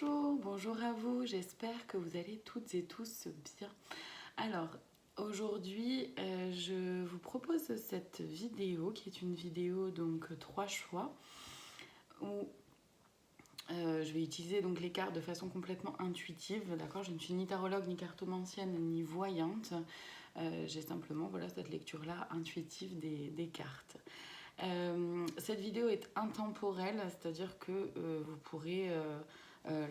Bonjour, bonjour à vous, j'espère que vous allez toutes et tous bien. Alors, aujourd'hui, je vous propose cette vidéo qui est une vidéo donc 3 choix où je vais utiliser donc les cartes de façon complètement intuitive, d'accord? Je ne suis ni tarologue, ni cartomancienne, ni voyante. J'ai simplement voilà, cette lecture-là intuitive des cartes. Cette vidéo est intemporelle, c'est-à-dire que vous pourrez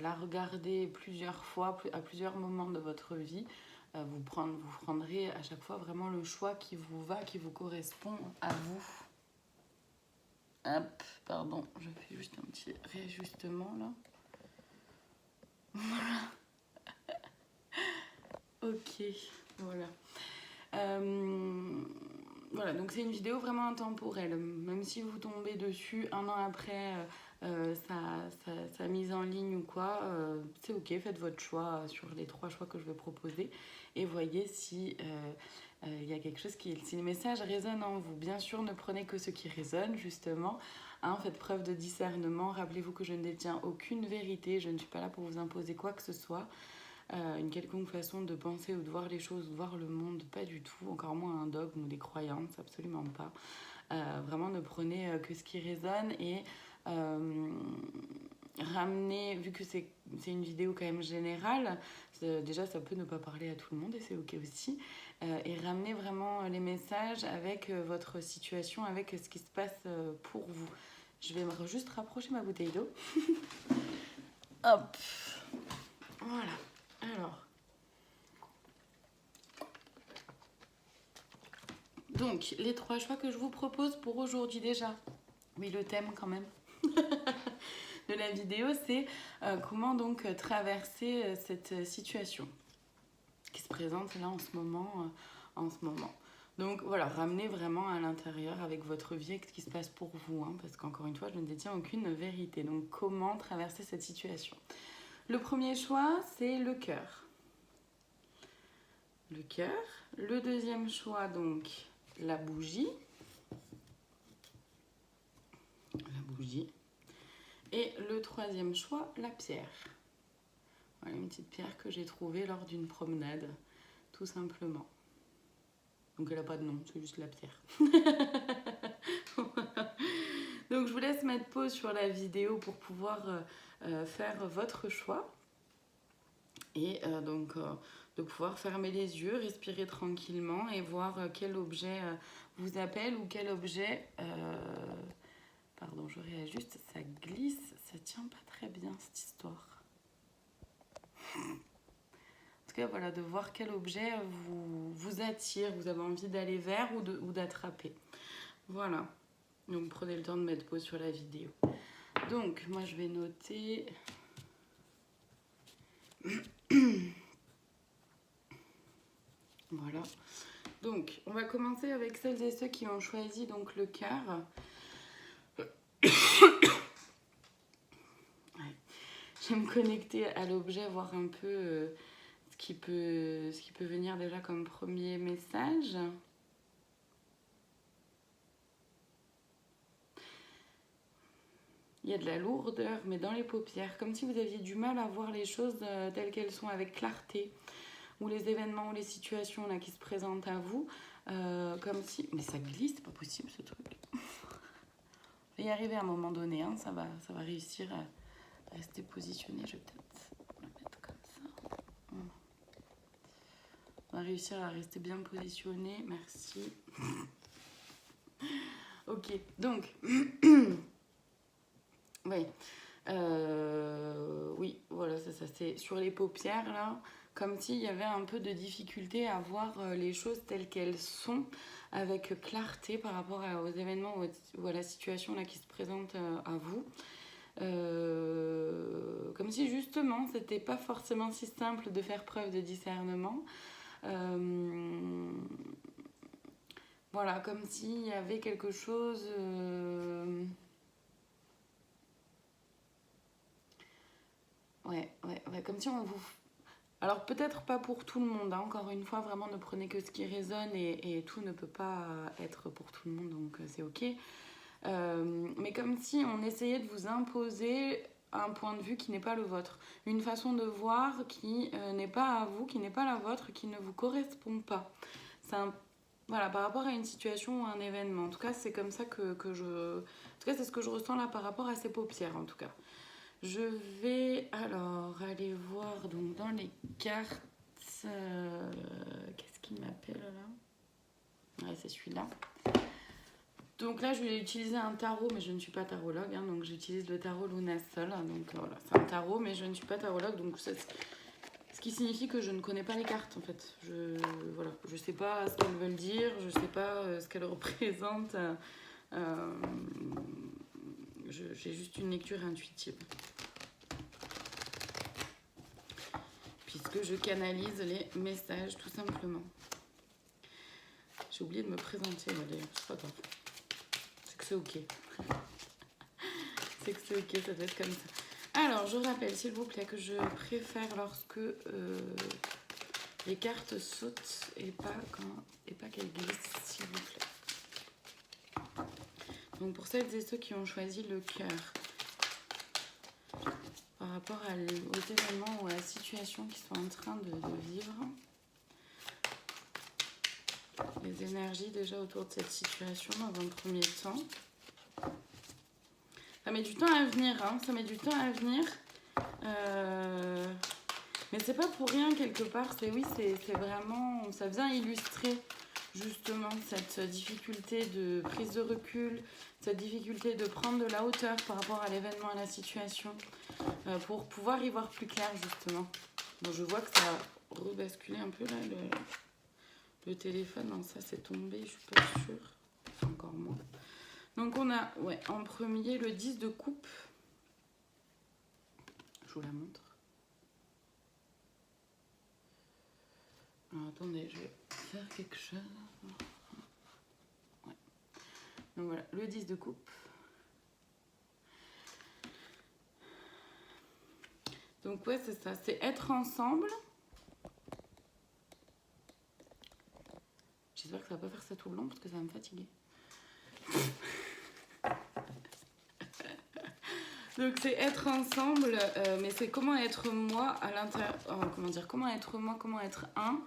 la regarder plusieurs fois, à plusieurs moments de votre vie. Vous prendrez à chaque fois vraiment le choix qui vous va, qui vous correspond à vous. Hop, pardon, je fais juste un petit réajustement là. Voilà. Ok, voilà. Voilà, donc c'est une vidéo vraiment intemporelle. Même si vous tombez dessus un an après sa mise en ligne ou quoi, c'est ok, faites votre choix sur les 3 choix que je vais proposer et voyez si y a quelque chose si les messages résonnent en vous. Bien sûr, ne prenez que ce qui résonne, justement. Hein, faites preuve de discernement. Rappelez-vous que je ne détiens aucune vérité. Je ne suis pas là pour vous imposer quoi que ce soit. Une quelconque façon de penser ou de voir les choses, de voir le monde, pas du tout, encore moins un dogme ou des croyances, absolument pas. Vraiment ne prenez que ce qui résonne et ramenez, vu que c'est une vidéo quand même générale, déjà ça peut ne pas parler à tout le monde et c'est ok aussi, et ramenez vraiment les messages avec votre situation, avec ce qui se passe pour vous. Je vais juste rapprocher ma bouteille d'eau. Hop, voilà. Alors, donc les 3 choix que je vous propose pour aujourd'hui déjà. Oui, le thème quand même de la vidéo, c'est comment donc traverser cette situation qui se présente là en ce moment. Donc voilà, ramenez vraiment à l'intérieur avec votre vie, ce qui se passe pour vous, hein, parce qu'encore une fois, je ne détiens aucune vérité. Donc comment traverser cette situation? Le premier choix, c'est le cœur. Le cœur. Le deuxième choix, donc, la bougie. La bougie. Et le troisième choix, la pierre. Voilà, une petite pierre que j'ai trouvée lors d'une promenade, tout simplement. Donc elle n'a pas de nom, c'est juste la pierre. Donc je vous laisse mettre pause sur la vidéo pour pouvoir faire votre choix. Et de pouvoir fermer les yeux, respirer tranquillement et voir quel objet vous appelle ou quel objet... Pardon, je réajuste, ça glisse, ça tient pas très bien cette histoire. En tout cas, voilà, de voir quel objet vous attire, vous avez envie d'aller vers ou d'attraper. Voilà, donc prenez le temps de mettre pause sur la vidéo. Donc, moi je vais noter... Voilà. Donc, on va commencer avec celles et ceux qui ont choisi donc le cœur. Ouais. Je vais me connecter à l'objet, voir un peu ce qui peut venir déjà comme premier message. Il y a de la lourdeur, mais dans les paupières, comme si vous aviez du mal à voir les choses telles qu'elles sont avec clarté, ou les événements ou les situations là qui se présentent à vous, comme si... Mais ça glisse, c'est pas possible ce truc. Je vais y arriver à un moment donné, hein, ça va réussir à rester positionné. Je vais peut-être le mettre comme ça. On va réussir à rester bien positionné, merci. Ok, donc... Oui. Oui, voilà, ça c'est sur les paupières là, comme s'il y avait un peu de difficulté à voir les choses telles qu'elles sont, avec clarté par rapport aux événements ou à la situation là qui se présente à vous. Comme si justement c'était pas forcément si simple de faire preuve de discernement. Voilà, comme s'il y avait quelque chose... Ouais, comme si on vous... Alors peut-être pas pour tout le monde, hein. Encore une fois, vraiment ne prenez que ce qui résonne et tout ne peut pas être pour tout le monde, donc c'est ok. Mais comme si on essayait de vous imposer un point de vue qui n'est pas le vôtre, une façon de voir qui n'est pas à vous, qui n'est pas la vôtre, qui ne vous correspond pas. C'est voilà, par rapport à une situation ou un événement. En tout cas, c'est comme ça que je... En tout cas, c'est ce que je ressens là par rapport à ces paupières, en tout cas. Je vais alors aller voir donc dans les cartes. Qu'est-ce qu'il m'appelle là? Ouais, c'est celui-là. Donc là, je vais utiliser un tarot, mais je ne suis pas tarologue. Hein, donc j'utilise le tarot Lunasol. Donc voilà, c'est un tarot, mais je ne suis pas tarologue. Donc ce qui signifie que je ne connais pas les cartes en fait. Voilà, je sais pas ce qu'elles veulent dire, je sais pas ce qu'elles représentent. J'ai juste une lecture intuitive. Puisque je canalise les messages tout simplement. J'ai oublié de me présenter d'ailleurs, c'est pas grave. C'est que c'est ok. C'est que c'est ok, ça doit être comme ça. Alors, je rappelle s'il vous plaît que je préfère lorsque les cartes sautent et pas qu'elles glissent, s'il vous plaît. Donc pour celles et ceux qui ont choisi le cœur, par rapport aux événements ou à la situation qu'ils sont en train de vivre, les énergies déjà autour de cette situation dans un premier temps. Ça met du temps à venir, hein, ça met du temps à venir. Mais c'est pas pour rien quelque part, c'est vraiment, ça vient illustrer justement cette difficulté de prise de recul, cette difficulté de prendre de la hauteur par rapport à l'événement, à la situation, pour pouvoir y voir plus clair justement. Bon, je vois que ça a rebasculé un peu là, le téléphone, non, ça c'est tombé, je suis pas sûre, enfin, encore moins. Donc on a, ouais, en premier le 10 de coupe, je vous la montre. Alors, attendez, je vais faire quelque chose. Ouais. Donc voilà, le 10 de coupe. Donc ouais, c'est ça, c'est être ensemble. J'espère que ça va pas faire ça tout le long parce que ça va me fatiguer. Donc c'est être ensemble, mais c'est comment être moi à l'intérieur, comment être moi, comment être un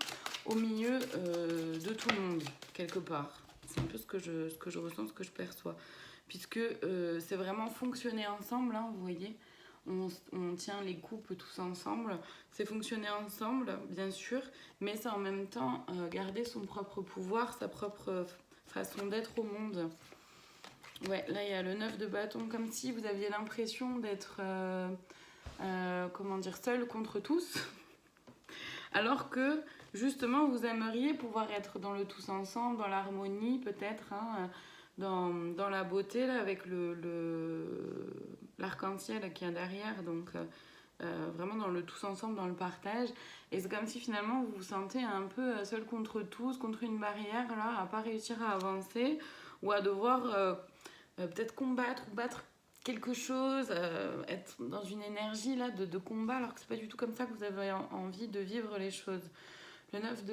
au milieu de tout le monde, quelque part. C'est un peu ce que je ressens, ce que je perçois. Puisque c'est vraiment fonctionner ensemble, hein, vous voyez, on tient les coupes tous ensemble, c'est fonctionner ensemble, bien sûr, mais c'est en même temps garder son propre pouvoir, sa propre façon d'être au monde. Ouais, là il y a le 9 de bâton, comme si vous aviez l'impression d'être seul contre tous, alors que justement vous aimeriez pouvoir être dans le tous ensemble, dans l'harmonie peut-être, hein, dans la beauté là, avec l'arc-en-ciel qui est derrière, donc vraiment dans le tous ensemble, dans le partage. Et c'est comme si finalement vous vous sentez un peu seul contre tous, contre une barrière là, à pas réussir à avancer ou à devoir peut-être combattre ou battre quelque chose, être dans une énergie là de combat, alors que c'est pas du tout comme ça que vous avez envie de vivre les choses. Le 9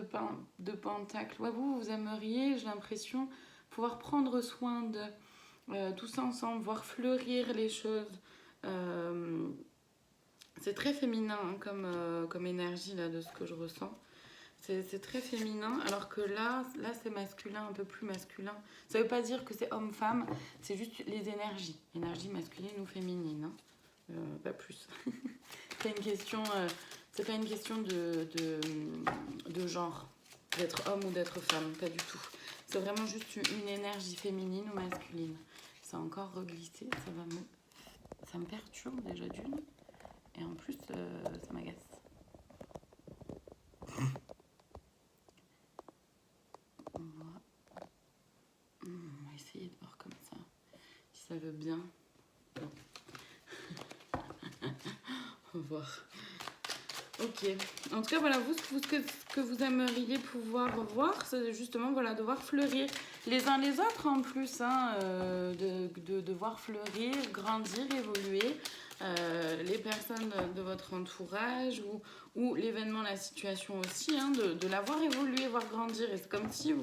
de Pentacle, ouais, vous aimeriez, j'ai l'impression, pouvoir prendre soin de tous ensemble, voir fleurir les choses. C'est très féminin hein, comme énergie là, de ce que je ressens. C'est très féminin, alors que là c'est masculin, un peu plus masculin. Ça veut pas dire que c'est homme-femme, c'est juste les énergies. Énergie masculine ou féminine, hein. Pas plus. C'est pas une question de genre, d'être homme ou d'être femme, pas du tout. C'est vraiment juste une énergie féminine ou masculine. C'est encore reglissé, ça me perturbe déjà d'une, et en plus ça m'agace. On va essayer de voir comme ça, si ça veut bien. Bon. On va voir. Ok. En tout cas, voilà, ce que vous aimeriez pouvoir voir, c'est justement voilà, de voir fleurir les uns les autres en plus, hein, de voir fleurir, grandir, évoluer les personnes de votre entourage ou l'événement, la situation aussi, hein, de la voir évoluer, voir grandir. Et c'est comme si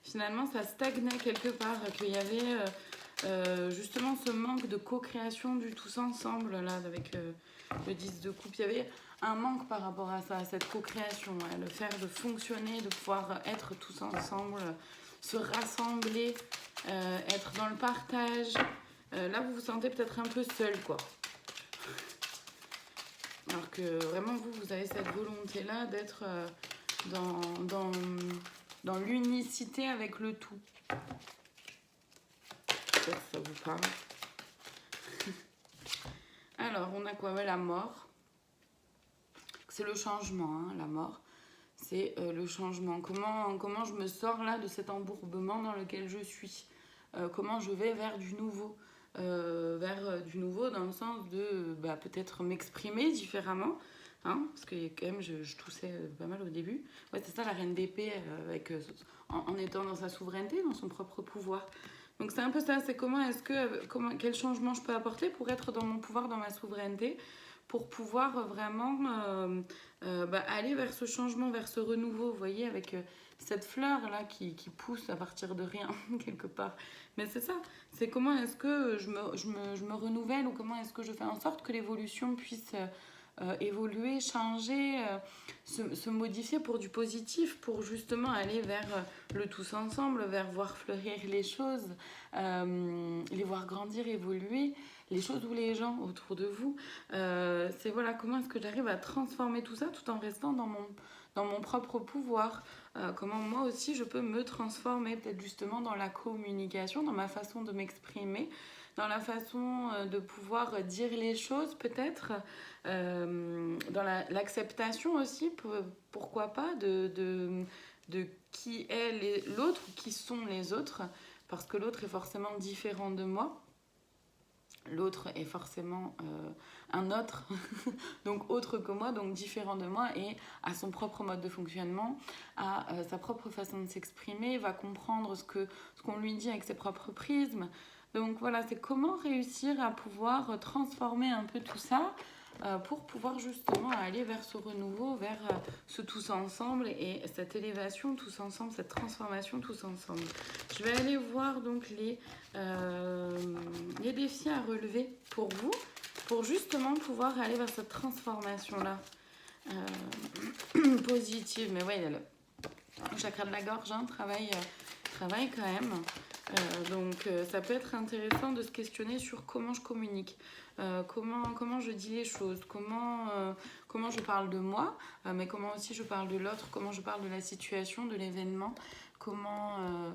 finalement, ça stagnait quelque part, qu'il y avait justement ce manque de co-création du tous ensemble, là, avec le 10 de coupe. Il y avait un manque par rapport à ça, à cette co-création, ouais, le faire de fonctionner, de pouvoir être tous ensemble, se rassembler, être dans le partage. Là, vous vous sentez peut-être un peu seul, quoi. Alors que vraiment, vous avez cette volonté-là d'être dans l'unicité avec le tout. Peut-être ça vous parle. Alors, on a quoi? Ouais, la mort. C'est le changement, hein, la mort. C'est le changement. Comment je me sors là de cet embourbement dans lequel je suis? Comment je vais vers du nouveau? Vers du nouveau dans le sens de peut-être m'exprimer différemment. Hein, parce que quand même, je toussais pas mal au début. Ouais, c'est ça la reine d'épée, en étant dans sa souveraineté, dans son propre pouvoir. Donc c'est un peu ça, c'est quel changement je peux apporter pour être dans mon pouvoir, dans ma souveraineté, pour pouvoir vraiment aller vers ce changement, vers ce renouveau, vous voyez, avec cette fleur-là qui pousse à partir de rien, quelque part. Mais c'est ça, c'est comment est-ce que je me renouvelle, ou comment est-ce que je fais en sorte que l'évolution puisse évoluer, changer, se modifier pour du positif, pour justement aller vers le tous ensemble, vers voir fleurir les choses, les voir grandir, évoluer, les choses ou les gens autour de vous. C'est voilà, comment est-ce que j'arrive à transformer tout ça tout en restant dans mon propre pouvoir. Comment moi aussi je peux me transformer, peut-être justement dans la communication, dans ma façon de m'exprimer, dans la façon de pouvoir dire les choses peut-être, dans l'acceptation aussi, pourquoi pas, de qui est l'autre, ou qui sont les autres, parce que l'autre est forcément différent de moi. L'autre est forcément un autre, donc autre que moi, donc différent de moi, et a son propre mode de fonctionnement, a sa propre façon de s'exprimer, va comprendre ce qu'on lui dit avec ses propres prismes. Donc voilà, c'est comment réussir à pouvoir transformer un peu tout ça pour pouvoir justement aller vers ce renouveau, vers ce tous ensemble et cette élévation tous ensemble, cette transformation tous ensemble. Je vais aller voir donc les défis à relever pour vous, pour justement pouvoir aller vers cette transformation-là positive. Mais ouais, il y a le chakra de la gorge, hein, travaille quand même. Donc ça peut être intéressant de se questionner sur comment je communique, comment je dis les choses, comment je parle de moi, mais comment aussi je parle de l'autre, comment je parle de la situation, de l'événement, comment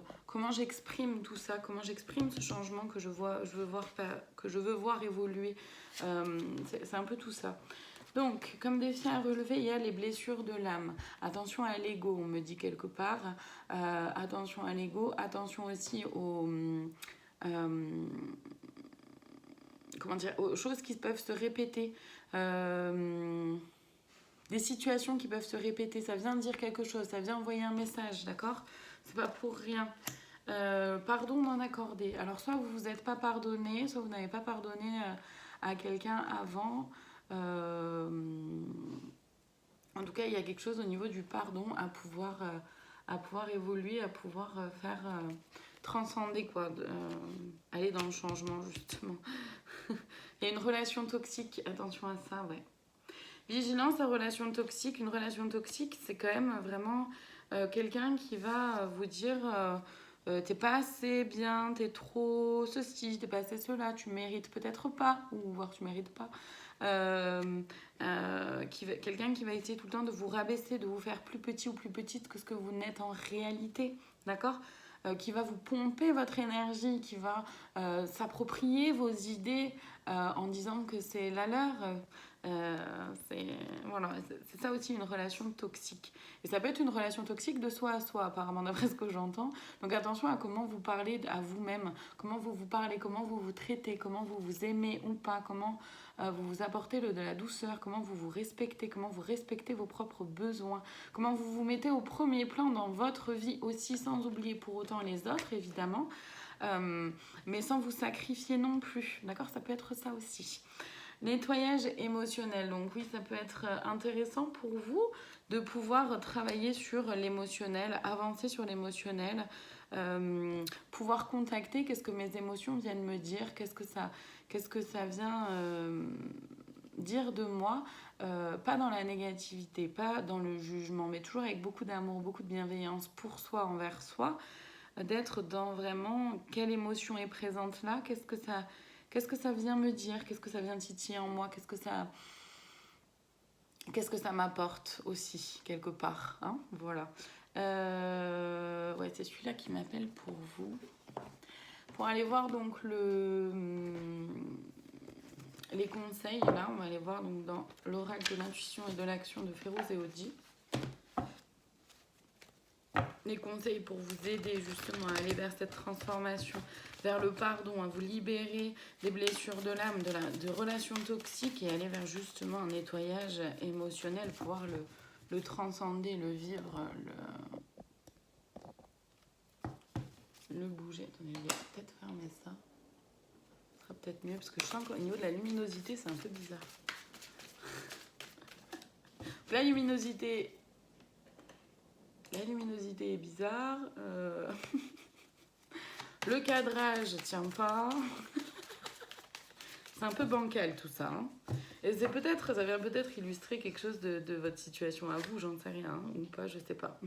j'exprime tout ça, comment j'exprime ce changement que je veux voir évoluer. C'est un peu tout ça. Donc, comme défi à relever, il y a les blessures de l'âme. Attention à l'ego, on me dit quelque part. Attention à l'ego, attention aussi aux choses qui peuvent se répéter. Des situations qui peuvent se répéter. Ça vient dire quelque chose, ça vient envoyer un message, d'accord? C'est pas pour rien. Pardon d'en accorder. Alors, soit vous vous êtes pas pardonné, soit vous n'avez pas pardonné à quelqu'un avant. En tout cas, il y a quelque chose au niveau du pardon à pouvoir évoluer, à pouvoir faire transcender, quoi, aller dans le changement, justement. Il y a une relation toxique, attention à ça, ouais. Vigilance à relation toxique. Une relation toxique, c'est quand même vraiment quelqu'un qui va vous dire t'es pas assez bien, t'es trop ceci, t'es pas assez cela, tu mérites peut-être pas, ou voire tu mérites pas. Quelqu'un qui va essayer tout le temps de vous rabaisser, de vous faire plus petit ou plus petite que ce que vous n'êtes en réalité, d'accord? Qui va vous pomper votre énergie, qui va s'approprier vos idées en disant que c'est la leur. C'est ça aussi une relation toxique. Et ça peut être une relation toxique de soi à soi, apparemment, d'après ce que j'entends. Donc attention à comment vous parlez à vous-même, comment vous vous parlez, comment vous vous traitez, comment vous vous aimez ou pas, comment vous vous apportez de la douceur, comment vous vous respectez, comment vous respectez vos propres besoins, comment vous vous mettez au premier plan dans votre vie aussi, sans oublier pour autant les autres, évidemment, mais sans vous sacrifier non plus, d'accord? Ça peut être ça aussi. Nettoyage émotionnel, donc oui, ça peut être intéressant pour vous de pouvoir travailler sur l'émotionnel, avancer sur l'émotionnel, pouvoir contacter qu'est-ce que mes émotions viennent me dire, qu'est-ce que ça vient dire de moi, pas dans la négativité, pas dans le jugement, mais toujours avec beaucoup d'amour, beaucoup de bienveillance pour soi, envers soi, d'être dans vraiment quelle émotion est présente là, qu'est-ce que ça vient me dire, qu'est-ce que ça vient titiller en moi, qu'est-ce que ça m'apporte aussi, quelque part. Hein, voilà. Ouais, c'est celui-là qui m'appelle pour vous. Pour aller voir donc les conseils, là, on va aller voir donc, dans l'oracle de l'intuition et de l'action de Férouz et Audi. Les conseils pour vous aider justement à aller vers cette transformation, vers le pardon, à vous libérer des blessures de l'âme, de relations toxiques et aller vers justement un nettoyage émotionnel, pouvoir le transcender, le vivre, le bouger. Attendez, je vais peut-être fermer ça. Ce sera peut-être mieux parce que je sens qu'au niveau de la luminosité, c'est un peu bizarre. La luminosité est bizarre. Le cadrage tient pas. C'est un peu bancal tout ça. Hein. Et ça vient peut-être illustrer quelque chose de votre situation à vous, j'en sais rien, hein, ou pas, je sais pas.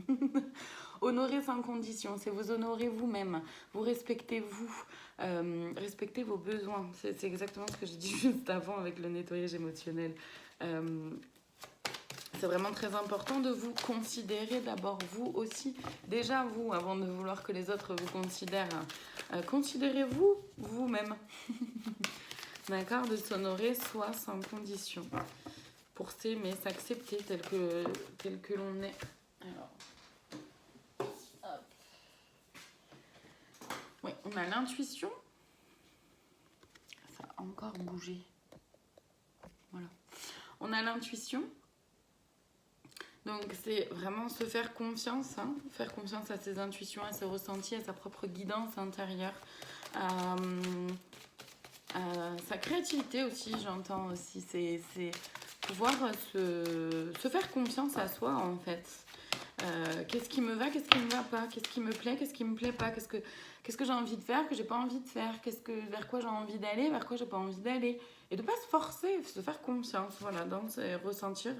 Honorer sans condition, c'est vous honorer vous-même, vous respectez vous, respectez vos besoins. C'est exactement ce que j'ai dit juste avant avec le nettoyage émotionnel. C'est vraiment très important de vous considérer d'abord vous aussi. Déjà vous, avant de vouloir que les autres vous considèrent, considérez-vous vous-même. D'accord, de s'honorer soi sans condition. Pour s'aimer, s'accepter tel que l'on est. Alors, hop. Oui, on a l'intuition. Ça a encore bougé. Voilà. On a l'intuition. Donc c'est vraiment se faire confiance, hein, faire confiance à ses intuitions, à ses ressentis, à sa propre guidance intérieure, à sa créativité aussi, j'entends aussi, c'est pouvoir se faire confiance à soi en fait. Qu'est-ce qui me va, qu'est-ce qui ne me va pas, qu'est-ce qui me plaît, qu'est-ce qui me plaît pas, qu'est-ce que j'ai envie de faire, que j'ai pas envie de faire, vers quoi j'ai envie d'aller, vers quoi j'ai pas envie d'aller. Et de pas se forcer, se faire confiance, voilà, ressentir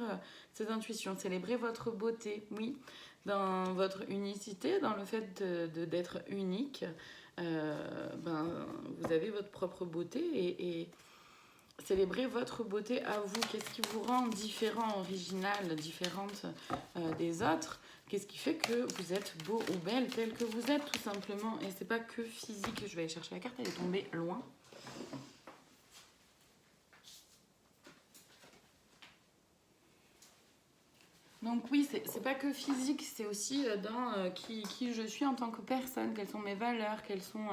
ses intuitions, célébrer votre beauté, oui, dans votre unicité, dans le fait d'être unique. Vous avez votre propre beauté et célébrez votre beauté à vous. Qu'est-ce qui vous rend différent, original, différente des autres? Qu'est-ce qui fait que vous êtes beau ou belle tel que vous êtes tout simplement? Et c'est pas que physique. Je vais aller chercher la carte, elle est tombée loin. Donc oui, c'est pas que physique, c'est aussi dans qui je suis en tant que personne, quelles sont mes valeurs, quelles sont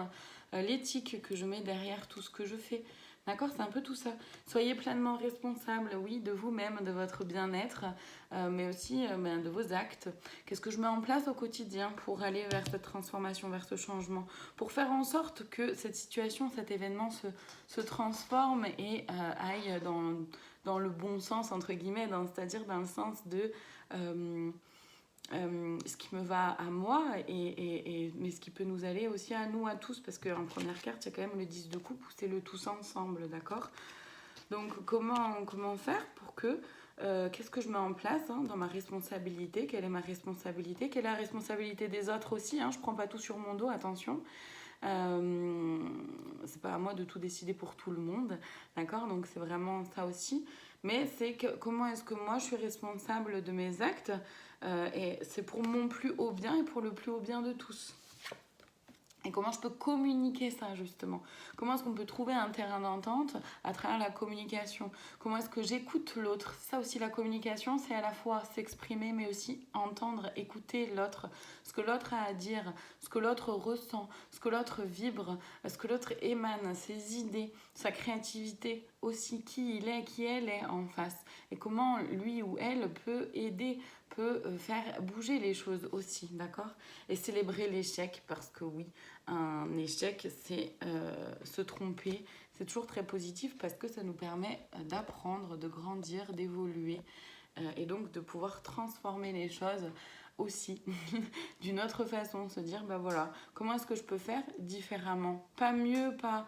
l'éthique que je mets derrière tout ce que je fais. D'accord, c'est un peu tout ça. Soyez pleinement responsable, oui, de vous-même, de votre bien-être, mais aussi de vos actes. Qu'est-ce que je mets en place au quotidien pour aller vers cette transformation, vers ce changement, pour faire en sorte que cette situation, cet événement se transforme et aille dans le bon sens, entre guillemets, c'est-à-dire dans le sens de ce qui me va à moi, mais ce qui peut nous aller aussi à nous, à tous, parce qu'en première carte, il y a quand même le 10 de coupe, où c'est le tous ensemble, d'accord? Donc, comment faire pour que... qu'est-ce que je mets en place dans ma responsabilité? Quelle est ma responsabilité? Quelle est la responsabilité des autres aussi, hein? Je ne prends pas tout sur mon dos, attention. C'est pas à moi de tout décider pour tout le monde, d'accord? Donc c'est vraiment ça aussi, mais c'est comment est-ce que moi je suis responsable de mes actes, et c'est pour mon plus haut bien et pour le plus haut bien de tous. Et comment je peux communiquer ça justement? Comment est-ce qu'on peut trouver un terrain d'entente à travers la communication? Comment est-ce que j'écoute l'autre? Ça aussi, la communication, c'est à la fois s'exprimer mais aussi entendre, écouter l'autre, ce que l'autre a à dire, ce que l'autre ressent, ce que l'autre vibre, ce que l'autre émane, ses idées, sa créativité aussi, qui il est, qui elle est en face. Et comment lui ou elle peut aider, peut faire bouger les choses aussi, d'accord? Et célébrer l'échec, parce que oui, un échec, c'est se tromper. C'est toujours très positif parce que ça nous permet d'apprendre, de grandir, d'évoluer. et donc de pouvoir transformer les choses aussi d'une autre façon, se dire bah voilà, comment est-ce que je peux faire différemment, pas mieux, pas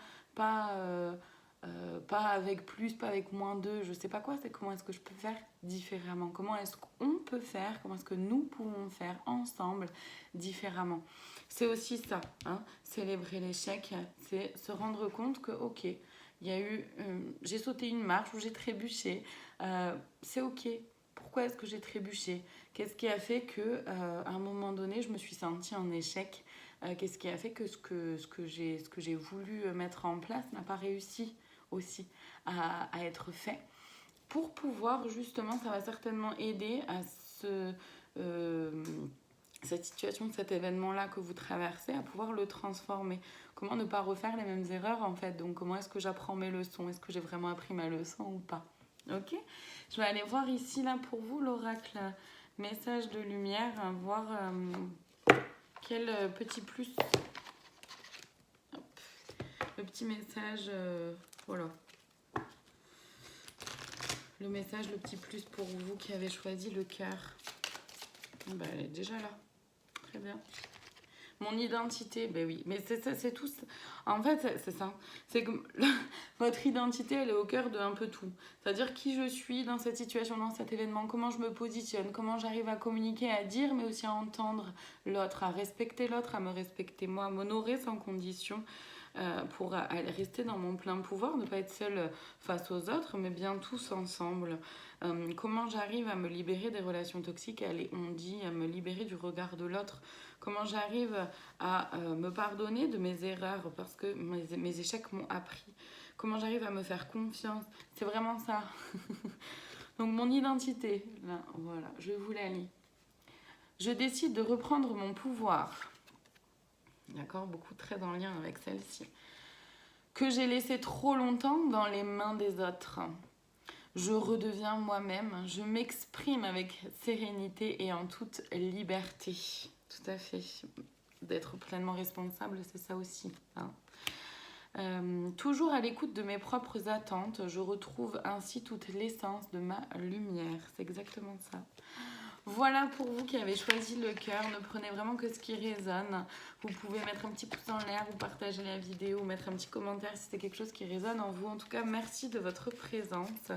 avec plus, pas avec moins de, je sais pas quoi, c'est comment est-ce que je peux faire différemment, comment est-ce qu'on peut faire, comment est-ce que nous pouvons faire ensemble différemment. C'est aussi ça, hein, célébrer l'échec, c'est se rendre compte que ok, il y a eu, j'ai sauté une marche ou j'ai trébuché, c'est ok. Pourquoi est-ce que j'ai trébuché? Qu'est-ce qui a fait que, à un moment donné, je me suis sentie en échec? Qu'est-ce qui a fait que ce que j'ai voulu mettre en place n'a pas réussi aussi à être fait? Pour pouvoir, justement, ça va certainement aider à cette situation, cet événement-là que vous traversez, à pouvoir le transformer. Comment ne pas refaire les mêmes erreurs, en fait? Donc, comment est-ce que j'apprends mes leçons? Est-ce que j'ai vraiment appris ma leçon ou pas? Ok? Je vais aller voir ici, là, pour vous, l'oracle message de lumière, voir quel petit plus, hop, le petit message, voilà, le message, le petit plus pour vous qui avez choisi le cœur. Ben, elle est déjà là, très bien. Mon identité, ben oui, mais c'est tout. En fait, c'est ça. C'est que votre identité, elle est au cœur de un peu tout. C'est-à-dire qui je suis dans cette situation, dans cet événement, comment je me positionne, comment j'arrive à communiquer, à dire, mais aussi à entendre l'autre, à respecter l'autre, à me respecter moi, à m'honorer sans condition. Pour rester dans mon plein pouvoir, ne pas être seule face aux autres, mais bien tous ensemble. Comment j'arrive à me libérer des relations toxiques, à me libérer du regard de l'autre. Comment j'arrive à me pardonner de mes erreurs parce que mes échecs m'ont appris. Comment j'arrive à me faire confiance. C'est vraiment ça. Donc mon identité, là, voilà, je vous la lis. Je décide de reprendre mon pouvoir. D'accord, beaucoup très en lien avec celle-ci. Que j'ai laissé trop longtemps dans les mains des autres. Je redeviens moi-même, je m'exprime avec sérénité et en toute liberté. Tout à fait. D'être pleinement responsable, c'est ça aussi. Hein. Toujours à l'écoute de mes propres attentes, je retrouve ainsi toute l'essence de ma lumière. C'est exactement ça. Voilà pour vous qui avez choisi le cœur. Ne prenez vraiment que ce qui résonne. Vous pouvez mettre un petit pouce en l'air ou partager la vidéo ou mettre un petit commentaire si c'est quelque chose qui résonne en vous. En tout cas, merci de votre présence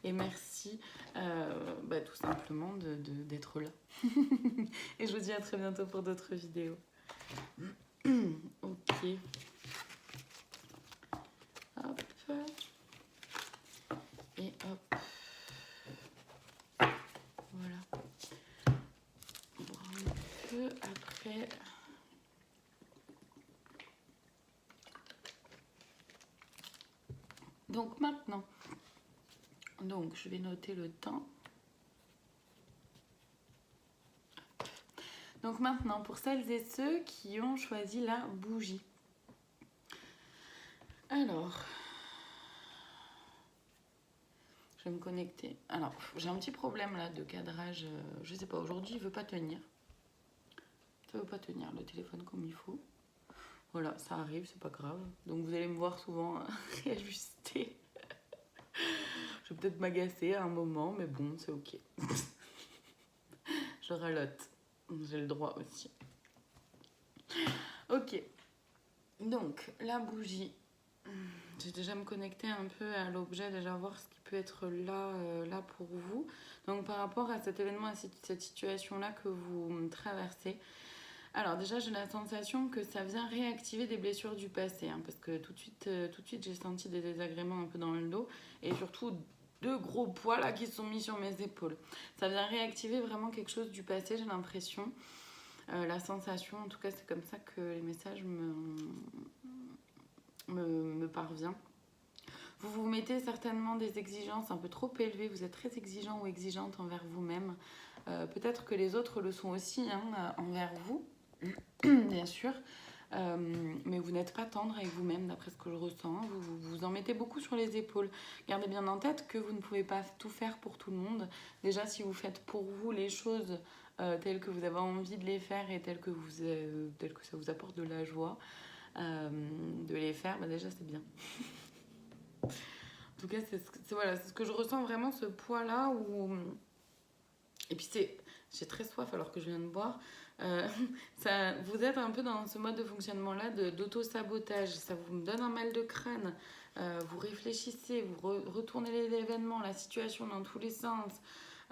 et merci tout simplement d'être là. Et je vous dis à très bientôt pour d'autres vidéos. Ok. Hop. Et hop. Voilà. Après, donc maintenant, je vais noter le temps. Donc maintenant, pour celles et ceux qui ont choisi la bougie. Alors, je vais me connecter. Alors, j'ai un petit problème là de cadrage. Je sais pas, aujourd'hui, il veut pas tenir. Ça veut pas tenir le téléphone comme il faut. Voilà, ça arrive, c'est pas grave. Donc vous allez me voir souvent réajuster. Je vais peut-être m'agacer à un moment, mais bon, c'est ok. Je ralote. J'ai le droit aussi. Ok. Donc, la bougie. Je vais déjà me connecter un peu à l'objet, déjà voir ce qui peut être là pour vous. Donc, par rapport à cet événement, à cette situation-là que vous traversez, alors déjà, j'ai la sensation que ça vient réactiver des blessures du passé, hein, parce que tout de suite, j'ai senti des désagréments un peu dans le dos, et surtout 2 gros poids là qui sont mis sur mes épaules. Ça vient réactiver vraiment quelque chose du passé, j'ai l'impression. La sensation, en tout cas, c'est comme ça que les messages me parviennent. Vous vous mettez certainement des exigences un peu trop élevées, vous êtes très exigeant ou exigeante envers vous-même. Peut-être que les autres le sont aussi envers vous. Bien sûr, mais vous n'êtes pas tendre avec vous-même d'après ce que je ressens. Vous en mettez beaucoup sur les épaules. Gardez bien en tête que vous ne pouvez pas tout faire pour tout le monde. Déjà, si vous faites pour vous les choses telles que vous avez envie de les faire et telles que ça vous apporte de la joie de les faire, déjà c'est bien. En tout cas, c'est ce que je ressens vraiment, ce poids-là où Et puis j'ai très soif alors que je viens de boire. Vous êtes un peu dans ce mode de fonctionnement-là d'auto-sabotage. Ça vous donne un mal de crâne. Vous réfléchissez, vous retournez l'événement, la situation dans tous les sens.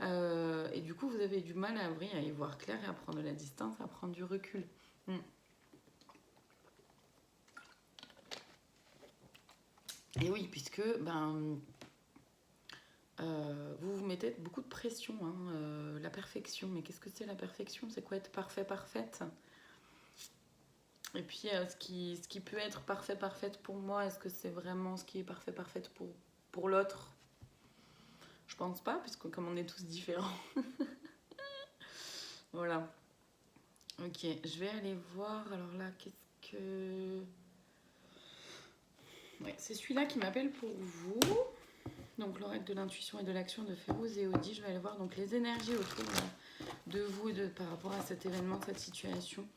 Et du coup, vous avez du mal à y voir clair et à prendre de la distance, à prendre du recul. Et oui, puisque vous vous mettez beaucoup de pression, hein, la perfection. Mais qu'est-ce que c'est la perfection? C'est quoi être parfait, parfaite? Et puis, ce qui peut être parfait, parfaite pour moi, est-ce que c'est vraiment ce qui est parfait, parfaite pour l'autre? Je pense pas, puisque comme on est tous différents. Voilà. Ok, je vais aller voir. Alors là, qu'est-ce que... Ouais, c'est celui-là qui m'appelle pour vous. Donc l'oracle de l'intuition et de l'action de Férouz et Audi. Je vais aller voir donc les énergies autour de vous et par rapport à cet événement, cette situation.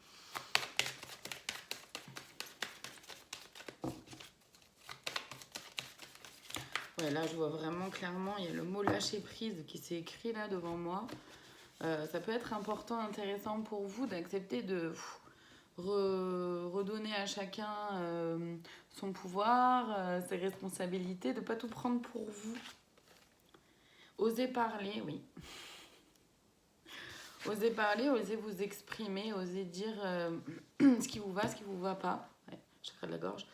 Ouais, là je vois vraiment clairement, il y a le mot lâcher prise qui s'est écrit là devant moi. Ça peut être important, intéressant pour vous d'accepter de redonner à chacun son pouvoir, ses responsabilités, de ne pas tout prendre pour vous. Osez parler, oui. Osez parler, osez vous exprimer, osez dire ce qui vous va, ce qui vous va pas. Ouais, chakra de la gorge.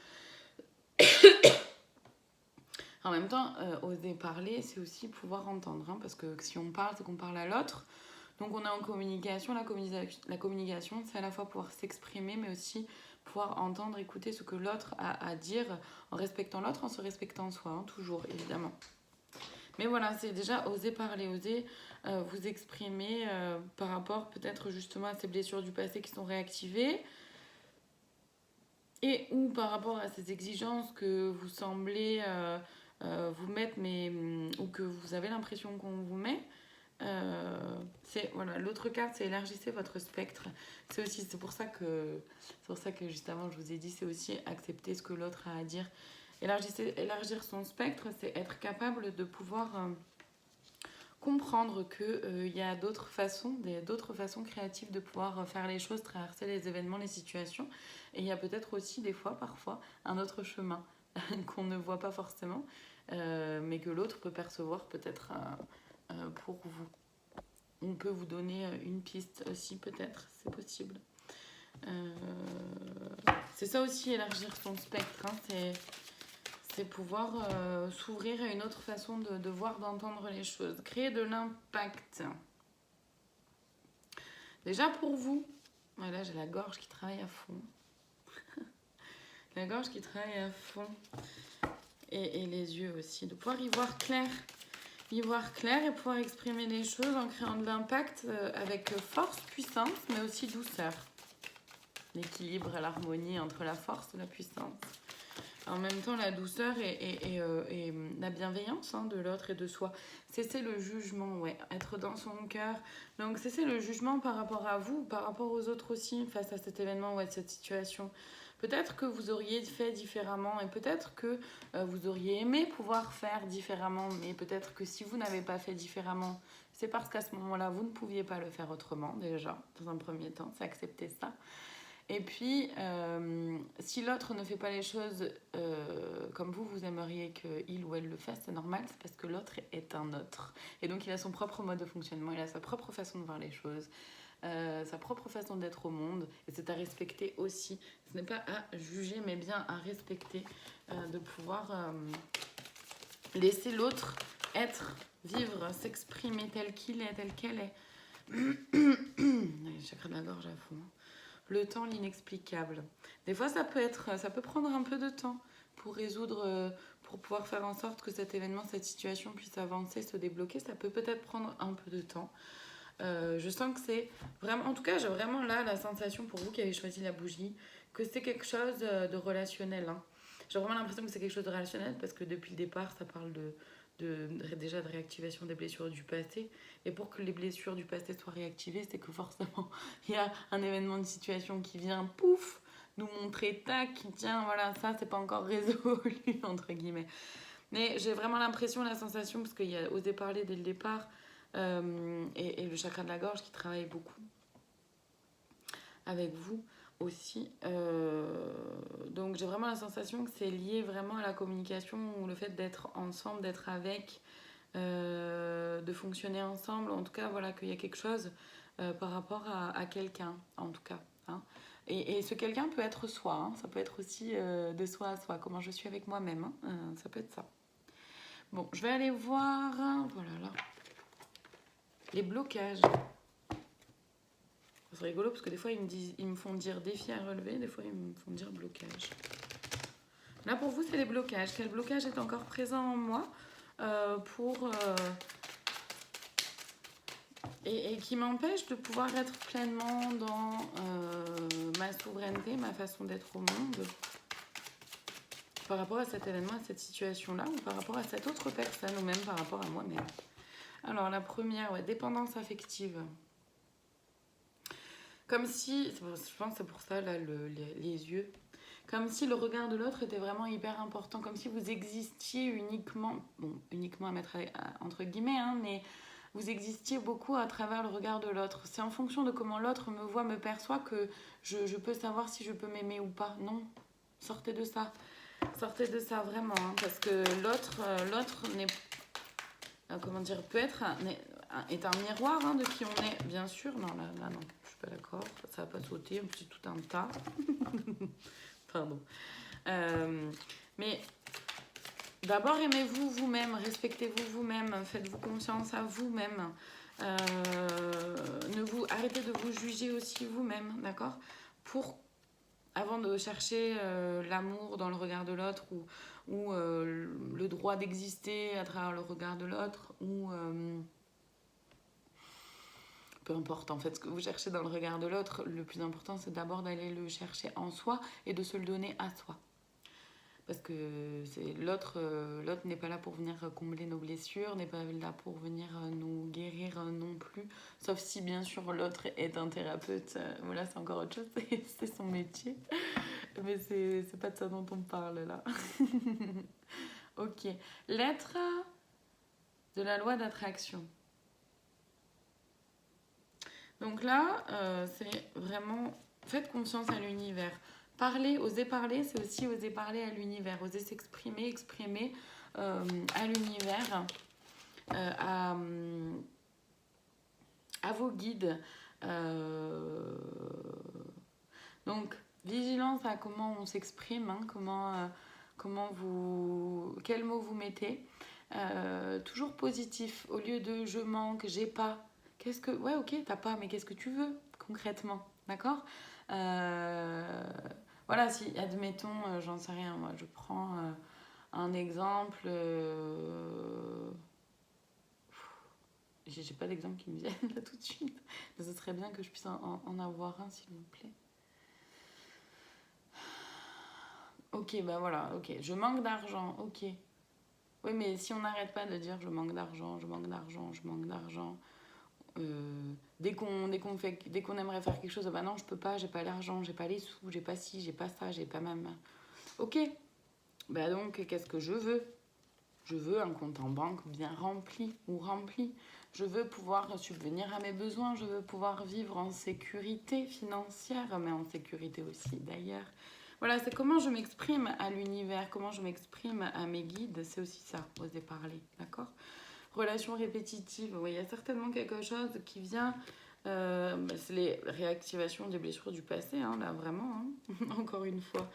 En même temps, oser parler, c'est aussi pouvoir entendre. Hein, parce que si on parle, c'est qu'on parle à l'autre. Donc on est en communication. La communication, c'est à la fois pouvoir s'exprimer, mais aussi pouvoir entendre, écouter ce que l'autre a à dire, en respectant l'autre, en se respectant soi, hein, toujours, évidemment. Mais voilà, c'est déjà oser parler, oser vous exprimer par rapport peut-être justement à ces blessures du passé qui sont réactivées. Et ou par rapport à ces exigences que vous semblez vous mettre, mais, ou que vous avez l'impression qu'on vous met. Voilà, l'autre carte, c'est élargissez votre spectre. C'est pour ça que juste avant je vous ai dit, c'est aussi accepter ce que l'autre a à dire. Élargir son spectre, c'est être capable de pouvoir comprendre qu'il y a d'autres façons créatives de pouvoir faire les choses, traverser les événements, les situations. Et il y a peut-être aussi des fois, parfois, un autre chemin qu'on ne voit pas forcément, mais que l'autre peut percevoir peut-être pour vous. On peut vous donner une piste aussi, peut-être, c'est possible. C'est ça aussi, élargir son spectre, hein, c'est pouvoir s'ouvrir à une autre façon de voir, d'entendre les choses. Créer de l'impact. Déjà pour vous, voilà, j'ai la gorge qui travaille à fond. La gorge qui travaille à fond. Et les yeux aussi. De pouvoir y voir clair. Y voir clair et pouvoir exprimer les choses en créant de l'impact avec force, puissance, mais aussi douceur. L'équilibre et l'harmonie entre la force et la puissance. En même temps, la douceur et la bienveillance de l'autre et de soi. Cesser le jugement, ouais. Être dans son cœur. Donc, cesser le jugement par rapport à vous, par rapport aux autres aussi, face à cet événement ou à cette situation. Peut-être que vous auriez fait différemment et peut-être que vous auriez aimé pouvoir faire différemment. Mais peut-être que si vous n'avez pas fait différemment, c'est parce qu'à ce moment-là, vous ne pouviez pas le faire autrement, déjà, dans un premier temps. C'est accepter ça. Et puis, si l'autre ne fait pas les choses comme vous aimeriez qu'il ou elle le fasse, c'est normal, c'est parce que l'autre est un autre. Et donc, il a son propre mode de fonctionnement, il a sa propre façon de voir les choses, sa propre façon d'être au monde. Et c'est à respecter aussi. Ce n'est pas à juger, mais bien à respecter, de pouvoir laisser l'autre être, vivre, s'exprimer tel qu'il est, tel qu'elle est. Chakra de la gorge à fond. Le temps, l'inexplicable. Des fois, ça peut prendre un peu de temps pour résoudre, pour pouvoir faire en sorte que cet événement, cette situation puisse avancer, se débloquer. Ça peut peut-être prendre un peu de temps. Je sens que c'est vraiment... En tout cas, j'ai vraiment là la sensation, pour vous qui avez choisi la bougie, que c'est quelque chose de relationnel. Hein. J'ai vraiment l'impression que c'est quelque chose de relationnel parce que depuis le départ, ça parle déjà de réactivation des blessures du passé. Et pour que les blessures du passé soient réactivées, c'est que forcément, il y a un événement, une situation qui vient, pouf, nous montrer, tac, tiens, voilà, ça, c'est pas encore résolu, entre guillemets. Mais j'ai vraiment l'impression, la sensation, parce qu'il y a osé parler dès le départ, et le chakra de la gorge qui travaille beaucoup avec vous aussi. Donc j'ai vraiment la sensation que c'est lié vraiment à la communication ou le fait d'être ensemble, d'être avec, de fonctionner ensemble. En tout cas, voilà, qu'il y a quelque chose par rapport à quelqu'un, en tout cas. Hein. Et ce quelqu'un peut être soi, hein. Ça peut être aussi de soi à soi, comment je suis avec moi-même. Hein. Ça peut être ça. Bon, je vais aller voir, voilà, là, les blocages. C'est rigolo parce que des fois ils me font dire défi à relever, des fois ils me font dire blocage. Là pour vous c'est les blocages. Quel blocage est encore présent en moi et qui m'empêche de pouvoir être pleinement dans ma souveraineté, ma façon d'être au monde par rapport à cet événement, à cette situation-là ou par rapport à cette autre personne ou même par rapport à moi-même. Alors la première, ouais, dépendance affective. Comme si, je pense que c'est pour ça, là, les yeux, comme si le regard de l'autre était vraiment hyper important, comme si vous existiez uniquement, bon, uniquement à mettre entre guillemets, hein, mais vous existiez beaucoup à travers le regard de l'autre. C'est en fonction de comment l'autre me voit, me perçoit que je peux savoir si je peux m'aimer ou pas. Non, sortez de ça. Sortez de ça vraiment, hein, parce que l'autre n'est, comment dire, peut être, est un miroir hein, de qui on est, bien sûr. Non, là non. Pas d'accord, ça va pas sauter, c'est tout un tas. Pardon. Mais d'abord aimez-vous vous-même, respectez-vous vous-même, faites-vous confiance à vous-même. Arrêtez de vous juger aussi vous-même, d'accord? Avant de chercher l'amour dans le regard de l'autre ou le droit d'exister à travers le regard de l'autre ou peu importe en fait ce que vous cherchez dans le regard de l'autre, le plus important c'est d'abord d'aller le chercher en soi et de se le donner à soi. Parce que l'autre n'est pas là pour venir combler nos blessures, n'est pas là pour venir nous guérir non plus. Sauf si bien sûr l'autre est un thérapeute, voilà c'est encore autre chose, c'est son métier. Mais c'est pas de ça dont on parle là. Ok, l'être de la loi d'attraction. Donc là, c'est vraiment, faites confiance à l'univers. Oser parler, c'est aussi oser parler à l'univers, oser s'exprimer, exprimer à l'univers, à vos guides. Donc, vigilance à comment on s'exprime, hein, quels mots vous mettez. Toujours positif, au lieu de je manque, j'ai pas. Ouais, ok, t'as pas, mais qu'est-ce que tu veux concrètement, d'accord? Voilà, si, admettons, j'en sais rien, moi, je prends un exemple. J'ai pas d'exemple qui me vienne là tout de suite, mais ce serait bien que je puisse en avoir un, s'il vous plaît. Ok, bah voilà, ok, je manque d'argent, ok. Oui, mais si on n'arrête pas de dire je manque d'argent, je manque d'argent, je manque d'argent, dès qu'on aimerait faire quelque chose, bah non, je peux pas, j'ai pas l'argent, j'ai pas les sous, j'ai pas ci, j'ai pas ça, j'ai pas ma main. Ok, bah donc qu'est-ce que je veux? Je veux un compte en banque bien rempli ou rempli. Je veux pouvoir subvenir à mes besoins, je veux pouvoir vivre en sécurité financière, mais en sécurité aussi d'ailleurs. Voilà, c'est comment je m'exprime à l'univers, comment je m'exprime à mes guides, c'est aussi ça, oser parler, d'accord? Relation répétitive, oui, il y a certainement quelque chose qui vient, c'est les réactivations des blessures du passé, hein, là vraiment, hein, encore une fois.